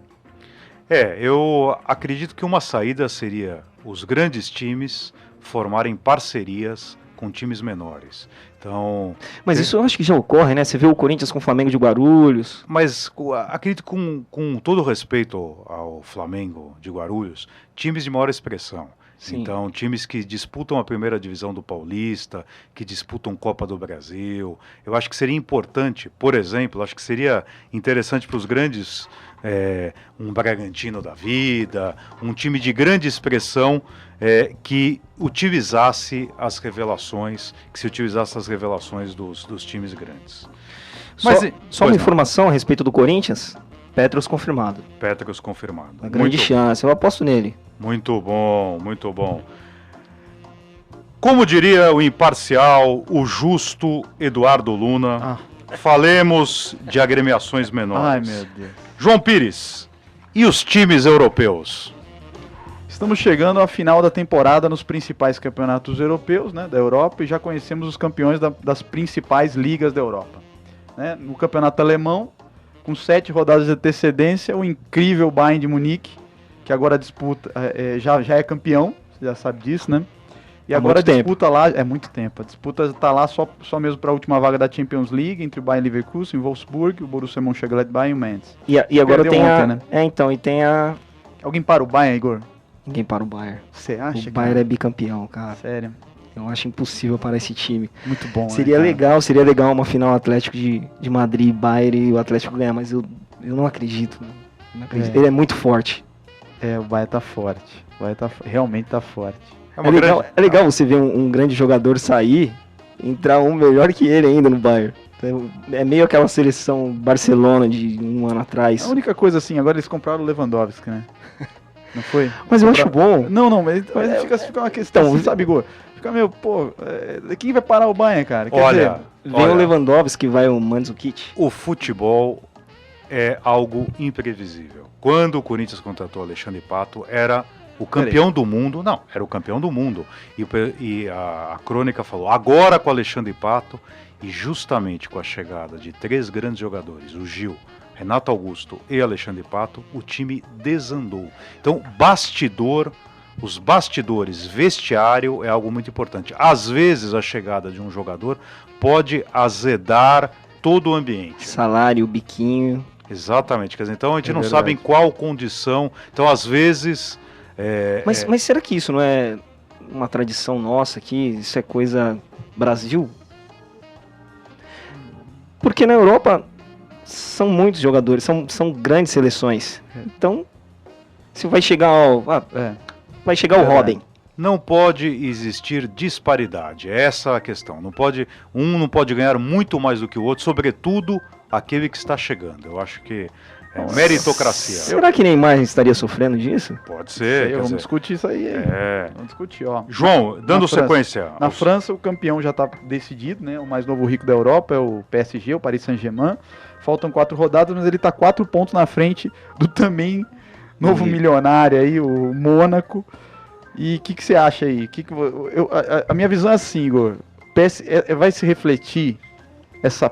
Eu acredito que uma saída seria os grandes times formarem parcerias com times menores. Então, mas isso eu acho que já ocorre, né? Você vê o Corinthians com o Flamengo de Guarulhos. Mas acredito com todo respeito ao Flamengo de Guarulhos, times de maior expressão. Sim. Então, times que disputam a primeira divisão do Paulista, que disputam Copa do Brasil. Eu acho que seria importante, por exemplo, acho que seria interessante para os grandes, um Bragantino da vida, um time de grande expressão que utilizasse as revelações, dos times grandes. Mas, só uma informação a respeito do Corinthians, Petros confirmado. Uma grande chance, eu aposto nele. Muito bom, muito bom. Como diria o imparcial, o justo Eduardo Luna, falemos de agremiações menores. Ai, meu Deus. João Pires, e os times europeus? Estamos chegando à final da temporada nos principais campeonatos europeus, né, da Europa, e já conhecemos os campeões das principais ligas da Europa. Né? No campeonato alemão, com 7 rodadas de antecedência, o incrível Bayern de Munique, que agora disputa, já é campeão, você já sabe disso, né? E agora disputa lá, é muito tempo, a disputa está lá só mesmo para a última vaga da Champions League, entre o Bayern Leverkusen, o Wolfsburg, o Borussia Mönchengladbach e o Mainz. E agora tem ontem, né? E tem a... Alguém para o Bayern, Igor? Ninguém para o Bayern. Você acha? O Bayern é bicampeão, cara. Sério? Eu acho impossível parar esse time. Muito bom, seria legal uma final Atlético de Madrid e Bayern e o Atlético ganhar, mas eu não acredito. Não acredito. Ele é muito forte. O Bayern tá forte. Realmente tá forte. É legal você ver um grande jogador sair, entrar um melhor que ele ainda no Bayern. É meio aquela seleção Barcelona de um ano atrás. A única coisa assim, agora eles compraram o Lewandowski, né? Não foi? Mas eu acho bom. Não, mas fica uma questão, então, você sabe, Igor? Fica meio, quem vai parar o Bayern, cara? Vem o Lewandowski, vai o Mandzukic. O futebol é algo imprevisível. Quando o Corinthians contratou Alexandre Pato, era o campeão do mundo. Não, era o campeão do mundo. E a crônica falou, agora com Alexandre Pato, e justamente com a chegada de 3 grandes jogadores, o Gil, Renato Augusto e Alexandre Pato, o time desandou. Então, os bastidores, vestiário é algo muito importante. Às vezes a chegada de um jogador pode azedar todo o ambiente. Salário, biquinho. Exatamente, quer dizer, então a gente não sabe em qual condição, então às vezes... Mas será que isso não é uma tradição nossa aqui, isso é coisa Brasil? Porque na Europa são muitos jogadores, são grandes seleções, então se vai chegar o Robin. Não pode existir disparidade, é essa a questão. Um não pode ganhar muito mais do que o outro, sobretudo aquele que está chegando. Eu acho que É meritocracia. Será que Neymar estaria sofrendo disso? Pode ser. quer Vamos dizer, discutir isso aí. Vamos discutir, ó. João, dando França. sequência. Na França, o campeão já está decidido, né? O mais novo rico da Europa é o PSG, o Paris Saint-Germain. Faltam 4 rodadas, mas ele está 4 pontos na frente do também novo milionário aí, o Mônaco. E o que você acha aí? A minha visão é assim, Igor. Vai se refletir essa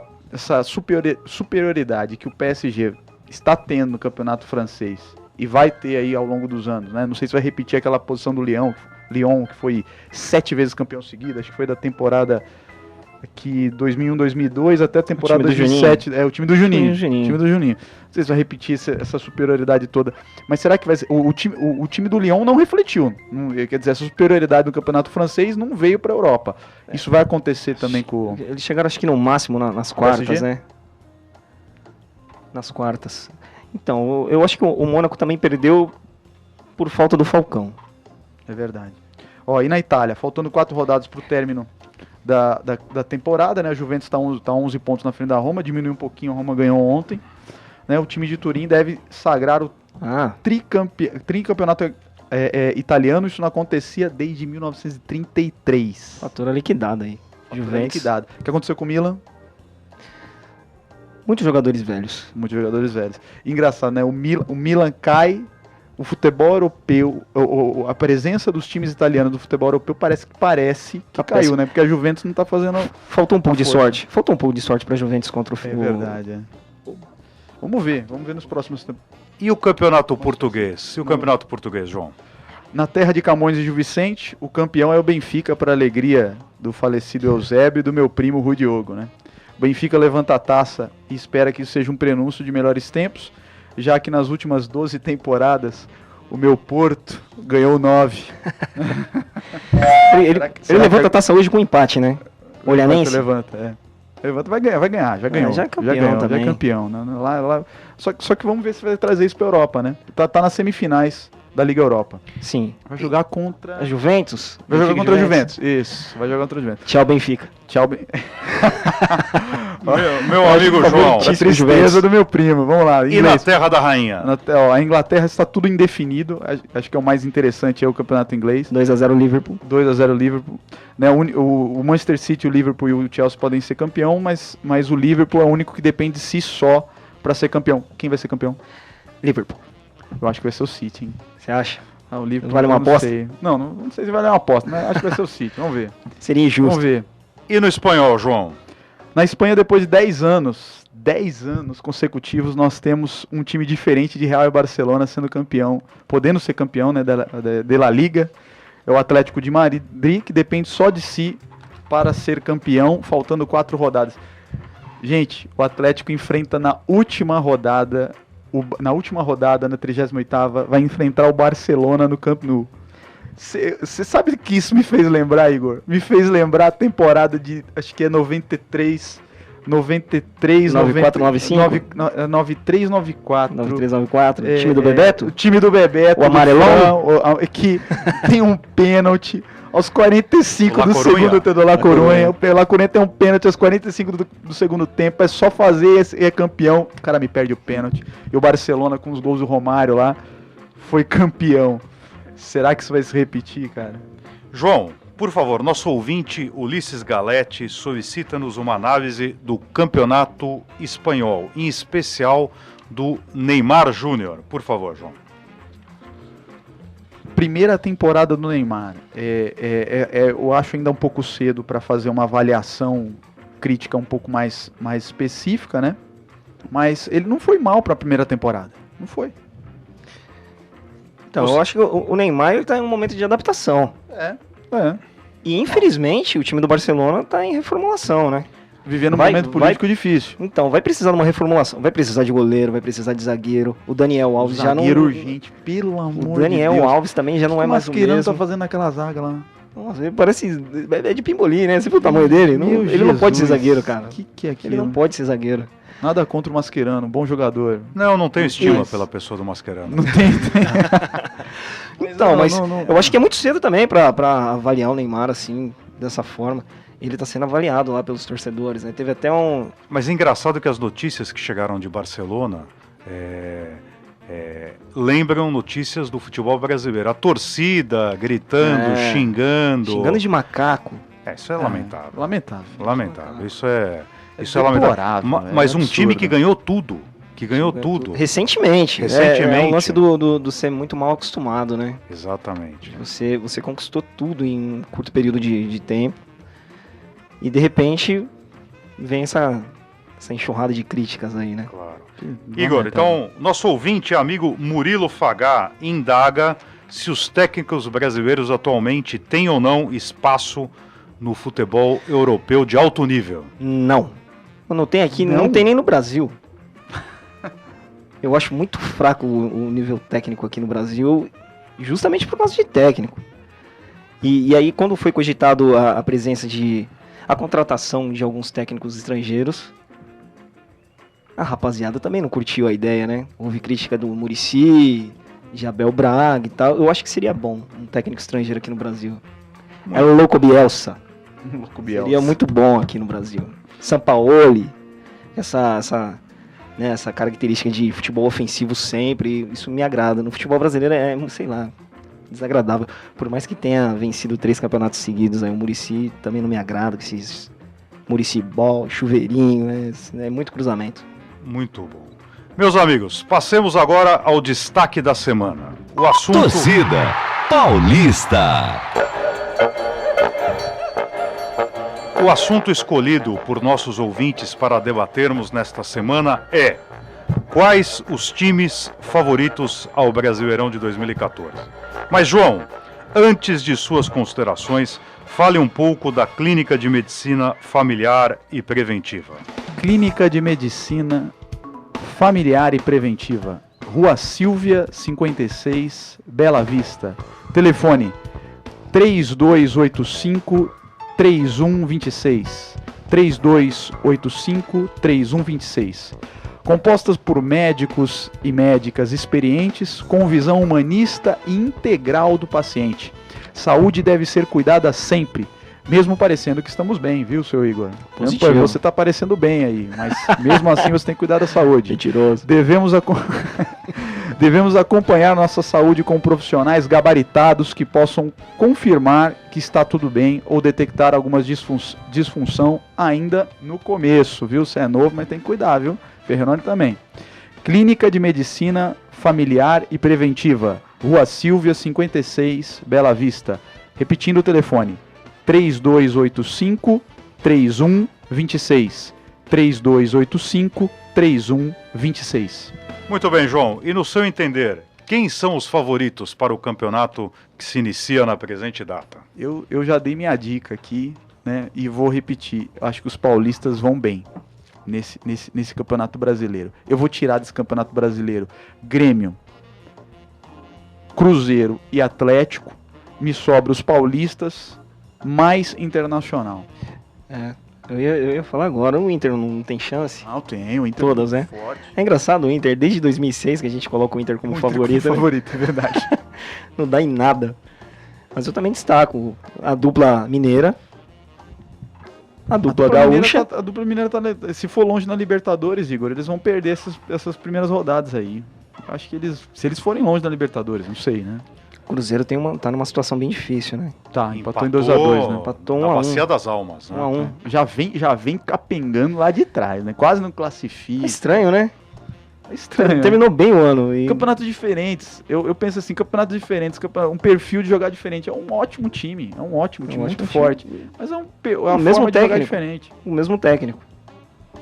superioridade que o PSG está tendo no campeonato francês e vai ter aí ao longo dos anos, né? Não sei se vai repetir aquela posição do Lyon, que foi 7 vezes campeão seguido, acho que foi da temporada que 2001, 2002 até a temporada 2007, o time do Juninho. Time do Juninho. Não sei se vai repetir essa superioridade toda, mas será que vai ser, o time do Lyon não refletiu, quer dizer, essa superioridade do campeonato francês não veio para a Europa. Isso vai acontecer também com... Eles chegaram acho que no máximo nas quartas, PSG? né? Nas quartas. Então, eu acho que o Mônaco também perdeu por falta do Falcão. É verdade. Ó, e na Itália, faltando 4 rodadas para o término da temporada, né? A Juventus está 11 pontos na frente da Roma, diminuiu um pouquinho, a Roma ganhou ontem. Né? O time de Turim deve sagrar o tricampeonato italiano, isso não acontecia desde 1933. Fatura liquidada aí. Juventus. Liquidado. O que aconteceu com o Milan? Muitos jogadores velhos. Muitos jogadores velhos. Engraçado, né? O Milan cai, o futebol europeu, a presença dos times italianos do futebol europeu parece que caiu, né? Porque a Juventus não tá fazendo... Faltou um pouco de sorte. Faltou um pouco de sorte pra Juventus contra o... É verdade, é. Vamos ver nos próximos tempos. E o campeonato português? João? Na terra de Camões e Gil Vicente, o campeão é o Benfica, para alegria do falecido Eusébio e do meu primo Rui Diogo, né? O Benfica levanta a taça e espera que isso seja um prenúncio de melhores tempos, já que nas últimas 12 temporadas o meu Porto ganhou 9. Ele levanta a taça hoje com empate, né? Olhanense? Levanta, vai ganhar, já ganhou. Já é campeão também. Já é campeão. Né? Só que vamos ver se vai trazer isso pra Europa, né? Tá nas semifinais da Liga Europa. Sim. Vai jogar contra... A Juventus? Vai jogar contra a Juventus. Isso, vai jogar contra a Juventus. Tchau, Benfica. Tchau, meu amigo João. A tristeza do meu primo, vamos lá. E na terra da rainha? A Inglaterra está tudo indefinido, acho que é o mais interessante o campeonato inglês. 2-0 Liverpool. 2-0 Liverpool. Né, o Manchester City, o Liverpool e o Chelsea podem ser campeão, mas o Liverpool é o único que depende de si só para ser campeão. Quem vai ser campeão? Liverpool. Eu acho que vai ser o City, hein? Você acha? O Liverpool vale uma aposta? Não sei se vale uma aposta, mas acho que vai ser o City. Vamos ver. Seria injusto. Vamos ver. E no espanhol, João? Na Espanha, depois de 10 anos consecutivos, nós temos um time diferente de Real e Barcelona sendo campeão, podendo ser campeão, né, de La Liga. É o Atlético de Madrid, que depende só de si para ser campeão, faltando 4 rodadas. Gente, o Atlético enfrenta na última rodada, na 38ª, vai enfrentar o Barcelona no Camp Nou. Você sabe que isso me fez lembrar, Igor? Me fez lembrar a temporada de, acho que é 93, 94, 95? 93, 94. 93, 94. Time do Bebeto? O time do Bebeto. O amarelão? Que tem um pênalti aos 45 do segundo tempo do La Coruña. O La Coruña tem um pênalti aos 45 do segundo tempo. É só fazer e é campeão. O cara me perde o pênalti. E o Barcelona, com os gols do Romário lá, foi campeão. Será que isso vai se repetir, cara? João, por favor, nosso ouvinte Ulisses Galete solicita-nos uma análise do campeonato espanhol, em especial do Neymar Júnior. Por favor, João. Primeira temporada do Neymar. Eu acho ainda um pouco cedo para fazer uma avaliação crítica um pouco mais específica, né? Mas ele não foi mal para a primeira temporada. Não foi. Então, eu acho que o Neymar está em um momento de adaptação. E, infelizmente, o time do Barcelona está em reformulação, né? Vivendo um momento político difícil. Então, vai precisar de uma reformulação. Vai precisar de goleiro, vai precisar de zagueiro. O Daniel Alves já não... Zagueiro urgente, pelo amor de Deus. O Daniel Alves também já não é mais o mesmo. O Mascherano tá fazendo aquela zaga lá. Nossa, ele parece... É de Pimboli, né? Você viu o tamanho dele? Ele não pode ser zagueiro, cara. Que é aquilo? Ele não pode ser zagueiro. Nada contra o Mascherano, bom jogador. Não tenho estima pela pessoa do Mascherano. Não tem. Então, mas eu acho que é muito cedo também pra avaliar o Neymar assim, dessa forma. Ele tá sendo avaliado lá pelos torcedores, né? Teve até um... Mas é engraçado que as notícias que chegaram de Barcelona lembram notícias do futebol brasileiro. A torcida gritando, xingando. Xingando de macaco. Isso é lamentável. Lamentável. Isso é deplorável, lamentável. Mas um absurdo. time que ganhou tudo. Tudo. Recentemente. É o lance do ser muito mal acostumado, né? Exatamente. Você conquistou tudo em um curto período de tempo. E de repente vem essa enxurrada de críticas aí, né? Claro. Igor, então, nosso ouvinte e amigo Murilo Fagá indaga se os técnicos brasileiros atualmente têm ou não espaço no futebol europeu de alto nível. Não. Não tem aqui, não tem nem no Brasil. Eu acho muito fraco o nível técnico aqui no Brasil, justamente por causa de técnico. E aí, quando foi cogitado a presença a contratação de alguns técnicos estrangeiros, a rapaziada também não curtiu a ideia, né? Houve crítica do Muricy, de Abel Braga e tal. Eu acho que seria bom um técnico estrangeiro aqui no Brasil. É o Louco Bielsa. Seria muito bom aqui no Brasil. Sampaoli, essa característica de futebol ofensivo sempre, isso me agrada. No futebol brasileiro sei lá, desagradável. Por mais que tenha vencido 3 campeonatos seguidos, aí o Muricy também não me agrada, com esses Muricy Ball, chuveirinho, é muito cruzamento. Muito bom. Meus amigos, passemos agora ao destaque da semana. O assunto... Torcida Paulista. O assunto escolhido por nossos ouvintes para debatermos nesta semana é: quais os times favoritos ao Brasileirão de 2014? Mas, João, antes de suas considerações, fale um pouco da Clínica de Medicina Familiar e Preventiva. Clínica de Medicina Familiar e Preventiva, Rua Silvia, 56, Bela Vista. Telefone 3285-3126. 3285-3126. Compostas por médicos e médicas experientes com visão humanista e integral do paciente. Saúde deve ser cuidada sempre, mesmo parecendo que estamos bem, viu, seu Igor? Positivo. Você está parecendo bem aí, mas mesmo assim você tem que cuidar da saúde. Mentiroso. Devemos acompanhar nossa saúde com profissionais gabaritados que possam confirmar que está tudo bem ou detectar algumas disfunção ainda no começo, viu? Você é novo, mas tem que cuidar, viu? Ferreroni também. Clínica de Medicina Familiar e Preventiva, Rua Silvia, 56, Bela Vista. Repetindo o telefone, 3285-3126. 3285-3126. Muito bem, João. E no seu entender, quem são os favoritos para o campeonato que se inicia na presente data? Eu já dei minha dica aqui, né? E vou repetir. Acho que os paulistas vão bem nesse campeonato brasileiro. Eu vou tirar desse campeonato brasileiro Grêmio, Cruzeiro e Atlético. Me sobra os paulistas mais Internacional. Eu ia falar agora, o Inter não tem chance? Não, tem, o Inter Todas, né? forte. É engraçado o Inter, desde 2006 que a gente coloca o Inter como favorito. Como favorito, é verdade. Não dá em nada. Mas eu também destaco a dupla mineira, a dupla gaúcha. A dupla mineira tá, se for longe na Libertadores, Igor, eles vão perder essas primeiras rodadas aí. Acho que se eles forem longe na Libertadores, não sei, né? O Cruzeiro tá numa situação bem difícil, né? Tá, empatou em 2x2, né? Empatou na 1-1. Bacia das Almas, né? 1-1. Já vem capengando lá de trás, né? Quase não classifica. É estranho, né? É estranho, né? Terminou bem o ano. E... Campeonatos diferentes. Eu penso assim, campeonatos diferentes, um perfil de jogar diferente. É um ótimo time. É um ótimo time, muito forte. Mas é uma mesmo forma de jogar técnico. diferente. O mesmo técnico.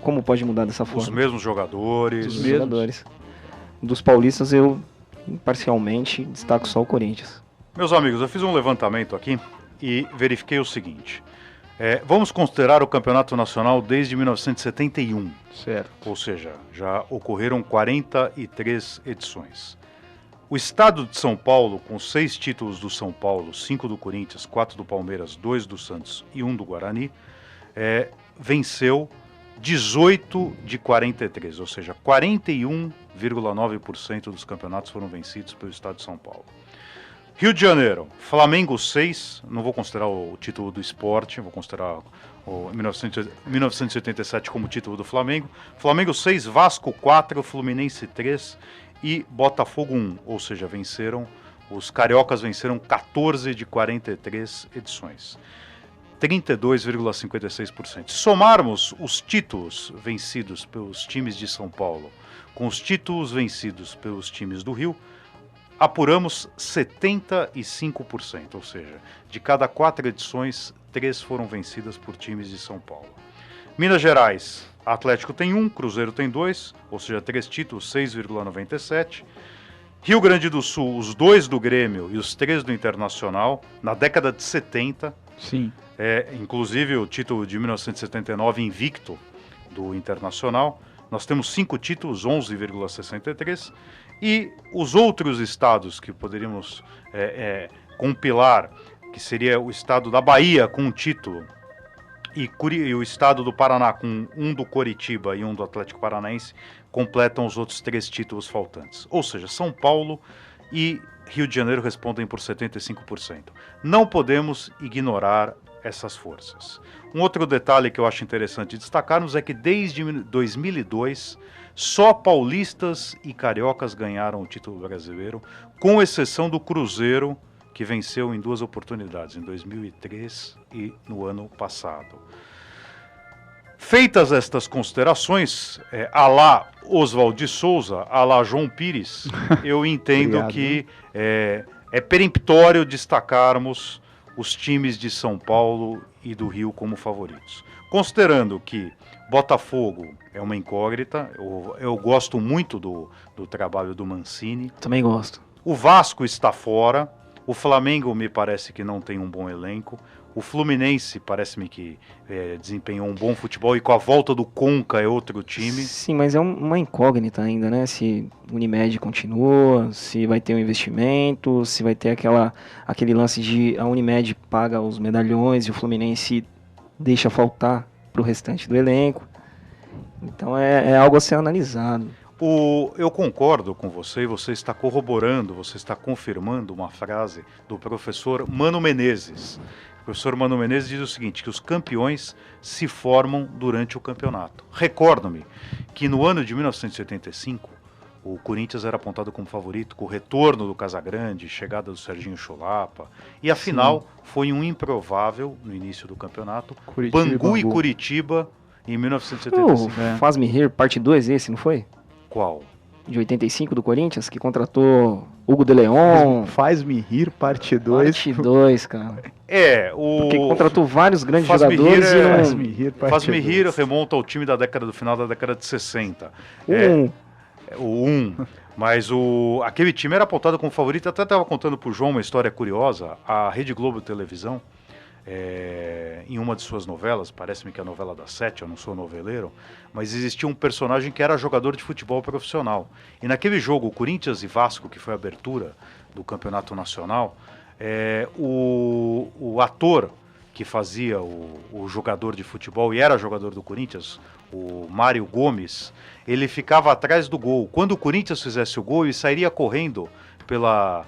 Como pode mudar dessa forma? Os mesmos jogadores. Os mesmos jogadores. Dos paulistas, eu, imparcialmente, destaco só o Corinthians. Meus amigos, eu fiz um levantamento aqui e verifiquei o seguinte. Vamos considerar o Campeonato Nacional desde 1971. Certo. Ou seja, já ocorreram 43 edições. O estado de São Paulo, com 6 títulos do São Paulo, 5 do Corinthians, 4 do Palmeiras, 2 do Santos e 1 do Guarani, venceu 18 de 43, ou seja, 41,9% dos campeonatos foram vencidos pelo estado de São Paulo. Rio de Janeiro, Flamengo 6, não vou considerar o título do Sport, vou considerar o 1987 como título do Flamengo. Flamengo 6, Vasco 4, Fluminense 3 e Botafogo 1, ou seja, os cariocas venceram 14 de 43 edições. 32,56%. Se somarmos os títulos vencidos pelos times de São Paulo com os títulos vencidos pelos times do Rio, apuramos 75%, ou seja, de cada 4 edições, 3 foram vencidas por times de São Paulo. Minas Gerais, Atlético tem 1, Cruzeiro tem 2, ou seja, 3 títulos, 6,97%. Rio Grande do Sul, os 2 do Grêmio e os 3 do Internacional, na década de 70, Sim. Inclusive o título de 1979 invicto do Internacional. Nós temos 5 títulos, 11,63%, e os outros estados que poderíamos compilar, que seria o estado da Bahia com um título, e o estado do Paraná com um do Coritiba e um do Atlético Paranaense, completam os outros 3 títulos faltantes. Ou seja, São Paulo e Rio de Janeiro respondem por 75%. Não podemos ignorar essas forças. Um outro detalhe que eu acho interessante destacarmos é que desde 2002 só paulistas e cariocas ganharam o título brasileiro, com exceção do Cruzeiro, que venceu em 2 oportunidades, em 2003 e no ano passado. Feitas estas considerações, à la Oswald de Souza, à la João Pires, eu entendo Obrigado. que é peremptório destacarmos os times de São Paulo e do Rio como favoritos. Considerando que Botafogo é uma incógnita, eu gosto muito do trabalho do Mancini. Também gosto. O Vasco está fora, o Flamengo me parece que não tem um bom elenco, o Fluminense parece-me que desempenhou um bom futebol e com a volta do Conca é outro time. Sim, mas é uma incógnita ainda, né? Se Unimed continua, se vai ter um investimento, se vai ter aquele lance de a Unimed paga os medalhões e o Fluminense deixa faltar para o restante do elenco. Então é algo a ser analisado. Eu concordo com você e você está corroborando, você está confirmando uma frase do professor Mano Menezes. O professor Mano Menezes diz o seguinte, que os campeões se formam durante o campeonato. Recordo-me que no ano de 1985, o Corinthians era apontado como favorito com o retorno do Casagrande, chegada do Serginho Chulapa, e afinal foi um improvável no início do campeonato, Curitiba Bangu e Bangu. Curitiba em 1975. Faz-me rir, parte 2 esse, não foi? Qual? De 85 do Corinthians, que contratou Hugo de Leon. Faz-me rir, parte 2. Parte 2, cara. Porque contratou vários grandes Faz-me jogadores rir e não... Faz-me rir, parte Faz-me rir, 2. remonta ao time do final da década de 60. O 1. Mas aquele time era apontado como favorito. Até estava contando pro João uma história curiosa. A Rede Globo Televisão, em uma de suas novelas, parece-me que é a novela das 7, eu não sou noveleiro, mas existia um personagem que era jogador de futebol profissional. E naquele jogo, Corinthians e Vasco, que foi a abertura do Campeonato Nacional, o ator que fazia o jogador de futebol e era jogador do Corinthians, o Mário Gomes, ele ficava atrás do gol. Quando o Corinthians fizesse o gol, ele sairia correndo pela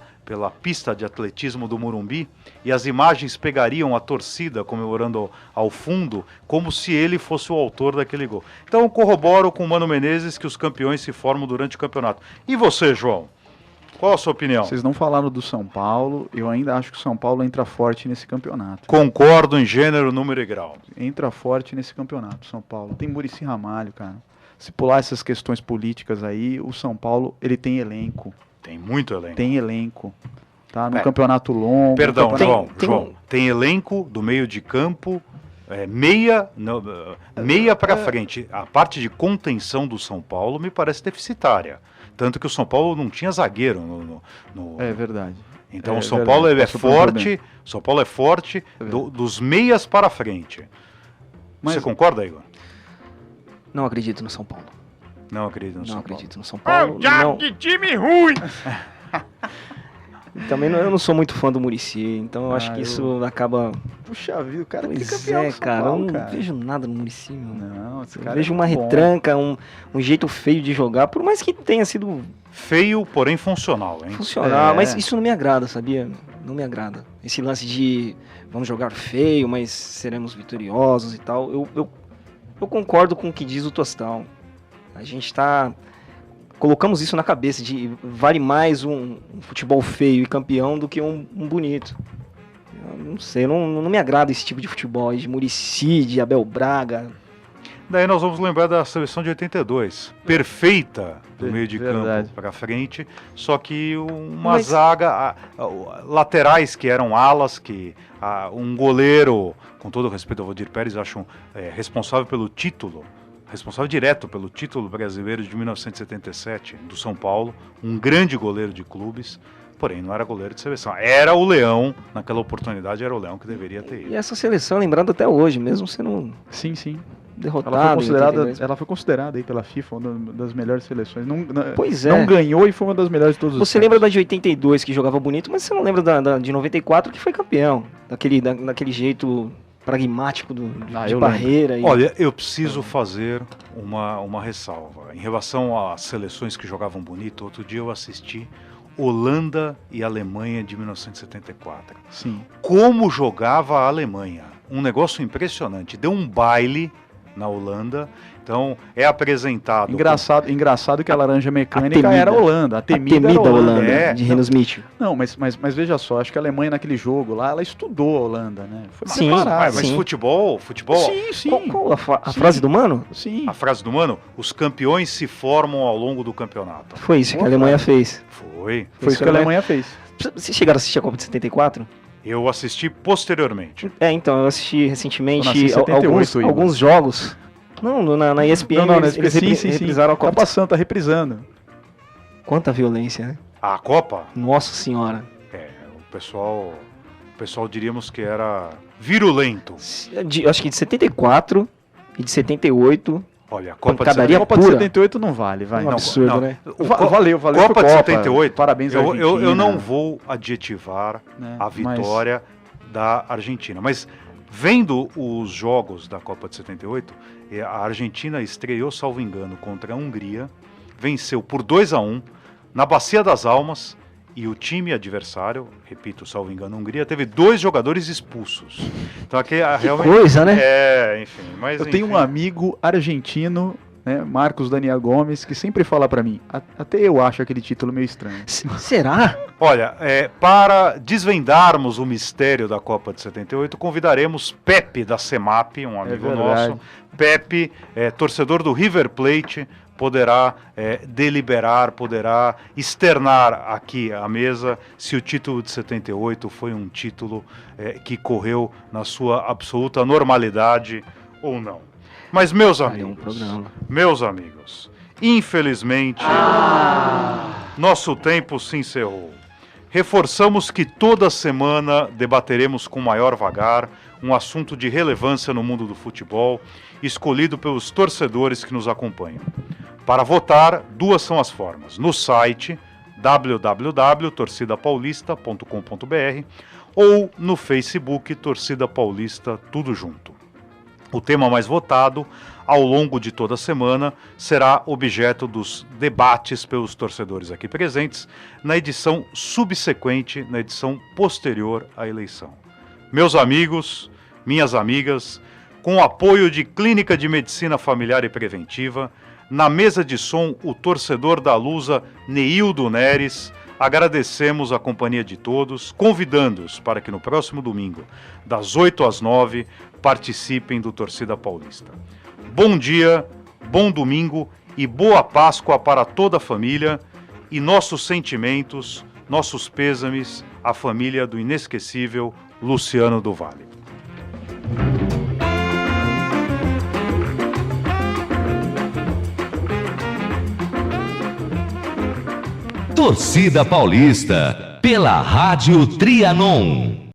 pista de atletismo do Morumbi e as imagens pegariam a torcida comemorando ao fundo como se ele fosse o autor daquele gol. Então eu corroboro com o Mano Menezes que os campeões se formam durante o campeonato. E você, João? Qual a sua opinião? Vocês não falaram do São Paulo, eu ainda acho que o São Paulo entra forte nesse campeonato. Concordo em gênero, número e grau. Entra forte nesse campeonato, São Paulo. Tem Muricy Ramalho, cara. Se pular essas questões políticas aí, o São Paulo, ele tem elenco. Tem muito elenco. Tem elenco. Tá? No campeonato longo. Perdão, campeonato... João. Tem elenco do meio de campo, meia para frente. A parte de contenção do São Paulo me parece deficitária. Tanto que o São Paulo não tinha zagueiro É verdade. Então o São verdade. Paulo é Passou por um forte. São Paulo é forte dos meias para frente. Mas- Você concorda, Igor? Não acredito no São Paulo. Não acredito no São Não Paulo. acredito no São Paulo. Que time ruim! Também eu não sou muito fã do Muricy, então eu acho que eu- isso acaba... Puxa vida, o cara é Pois campeão é, de São cara, Paulo, eu não cara. vejo nada no Muricy, meu. Não, esse Eu cara vejo é uma muito bom. retranca, um jeito feio de jogar, por mais que tenha sido Feio, porém funcional, hein? funcional, É. mas isso não me agrada, sabia? Não me agrada. Esse lance de vamos jogar feio, mas seremos vitoriosos e tal. Eu concordo com o que diz o Tostão. A gente colocamos isso na cabeça de vale mais um futebol feio e campeão do que um bonito. Eu não sei, não me agrada esse tipo de futebol aí, de Muricy, de Abel Braga. Daí nós vamos lembrar da seleção de 82. Perfeita do meio de Verdade. campo para frente, só que uma Mas- zaga, laterais que eram alas, um goleiro, com todo o respeito ao Valdir Pérez, acho responsável pelo título, responsável direto pelo título brasileiro de 1977 do São Paulo, um grande goleiro de clubes, porém não era goleiro de seleção. Era o Leão, naquela oportunidade era o Leão que deveria ter ido. E essa seleção é lembrada até hoje, mesmo sendo Sim, sim. derrotada. Ela foi em considerada, 82. ela foi considerada aí pela FIFA uma das melhores seleções. Pois é. Não ganhou e foi uma das melhores de todos os Você tempos. lembra da de 82 que jogava bonito, mas você não lembra da de 94 que foi campeão. Daquele jeito pragmático de eu lembro. barreira. Olha, eu preciso fazer uma ressalva. Em relação às seleções que jogavam bonito, outro dia eu assisti Holanda e Alemanha de 1974. Sim. Como jogava a Alemanha? Um negócio impressionante. Deu um baile na Holanda. Então, é apresentado... Engraçado que a laranja mecânica temida. era a Holanda. A temida, era a Holanda. É, de Renos Mitchell. Não, mas veja só, acho que a Alemanha naquele jogo lá, ela estudou a Holanda, né? Foi Sim, preparada. Mas sim. futebol... Sim, sim. Qual a Sim. frase do Mano? Sim. A frase do Mano, os campeões se formam ao longo do campeonato. Foi isso que a Boa Alemanha frase. fez. Foi. Foi isso que a Alemanha fez. Vocês chegaram a assistir a Copa de 74? Eu assisti posteriormente. Então, eu assisti recentemente Eu nasci em 78, Igor. alguns jogos. Não, na ESPN Não, eles sim. reprisaram a Tá Copa. passando, tá reprisando. Quanta violência, né? A Copa, Nossa senhora. o pessoal diríamos que era virulento. Acho que de 74 e de 78. Olha, a Copa de Pancadaria A Copa de pura. 78 não vale, vai. Um absurdo, né? Valeu Copa foi de 78. Parabéns, eu Argentina. não vou adjetivar Né, a vitória da Argentina, mas vendo os jogos da Copa de 78, a Argentina estreou, salvo engano, contra a Hungria, venceu por 2-1 na Bacia das Almas, e o time adversário, repito, salvo engano, a Hungria, teve 2 jogadores expulsos. Então aqui realmente... coisa, né? Enfim, mas Eu tenho um enfim. amigo argentino, né, Marcos Daniel Gomes, que sempre fala pra mim, até eu acho aquele título meio estranho. Será? Olha, para desvendarmos o mistério da Copa de 78, convidaremos Pepe da CEMAP, um amigo verdade. nosso. Pepe, torcedor do River Plate, poderá deliberar, poderá externar aqui à mesa se o título de 78 foi um título que correu na sua absoluta normalidade ou não. Mas, meus um amigos, programa. meus amigos, infelizmente, nosso tempo se encerrou. Reforçamos que toda semana debateremos com maior vagar um assunto de relevância no mundo do futebol, escolhido pelos torcedores que nos acompanham. Para votar, 2 são as formas. No site www.torcidapaulista.com.br ou no Facebook Torcida Paulista, tudo junto. O tema mais votado ao longo de toda a semana será objeto dos debates pelos torcedores aqui presentes na edição subsequente, na edição posterior à eleição. Meus amigos, minhas amigas, com o apoio de Clínica de Medicina Familiar e Preventiva, na mesa de som o torcedor da Lusa Neildo Neres, agradecemos a companhia de todos, convidando-os para que no próximo domingo, das 8 às 9, participem do Torcida Paulista. Bom dia, bom domingo e boa Páscoa para toda a família e nossos sentimentos, nossos pêsames à família do inesquecível Luciano do Vale. Torcida Paulista, pela Rádio Trianon.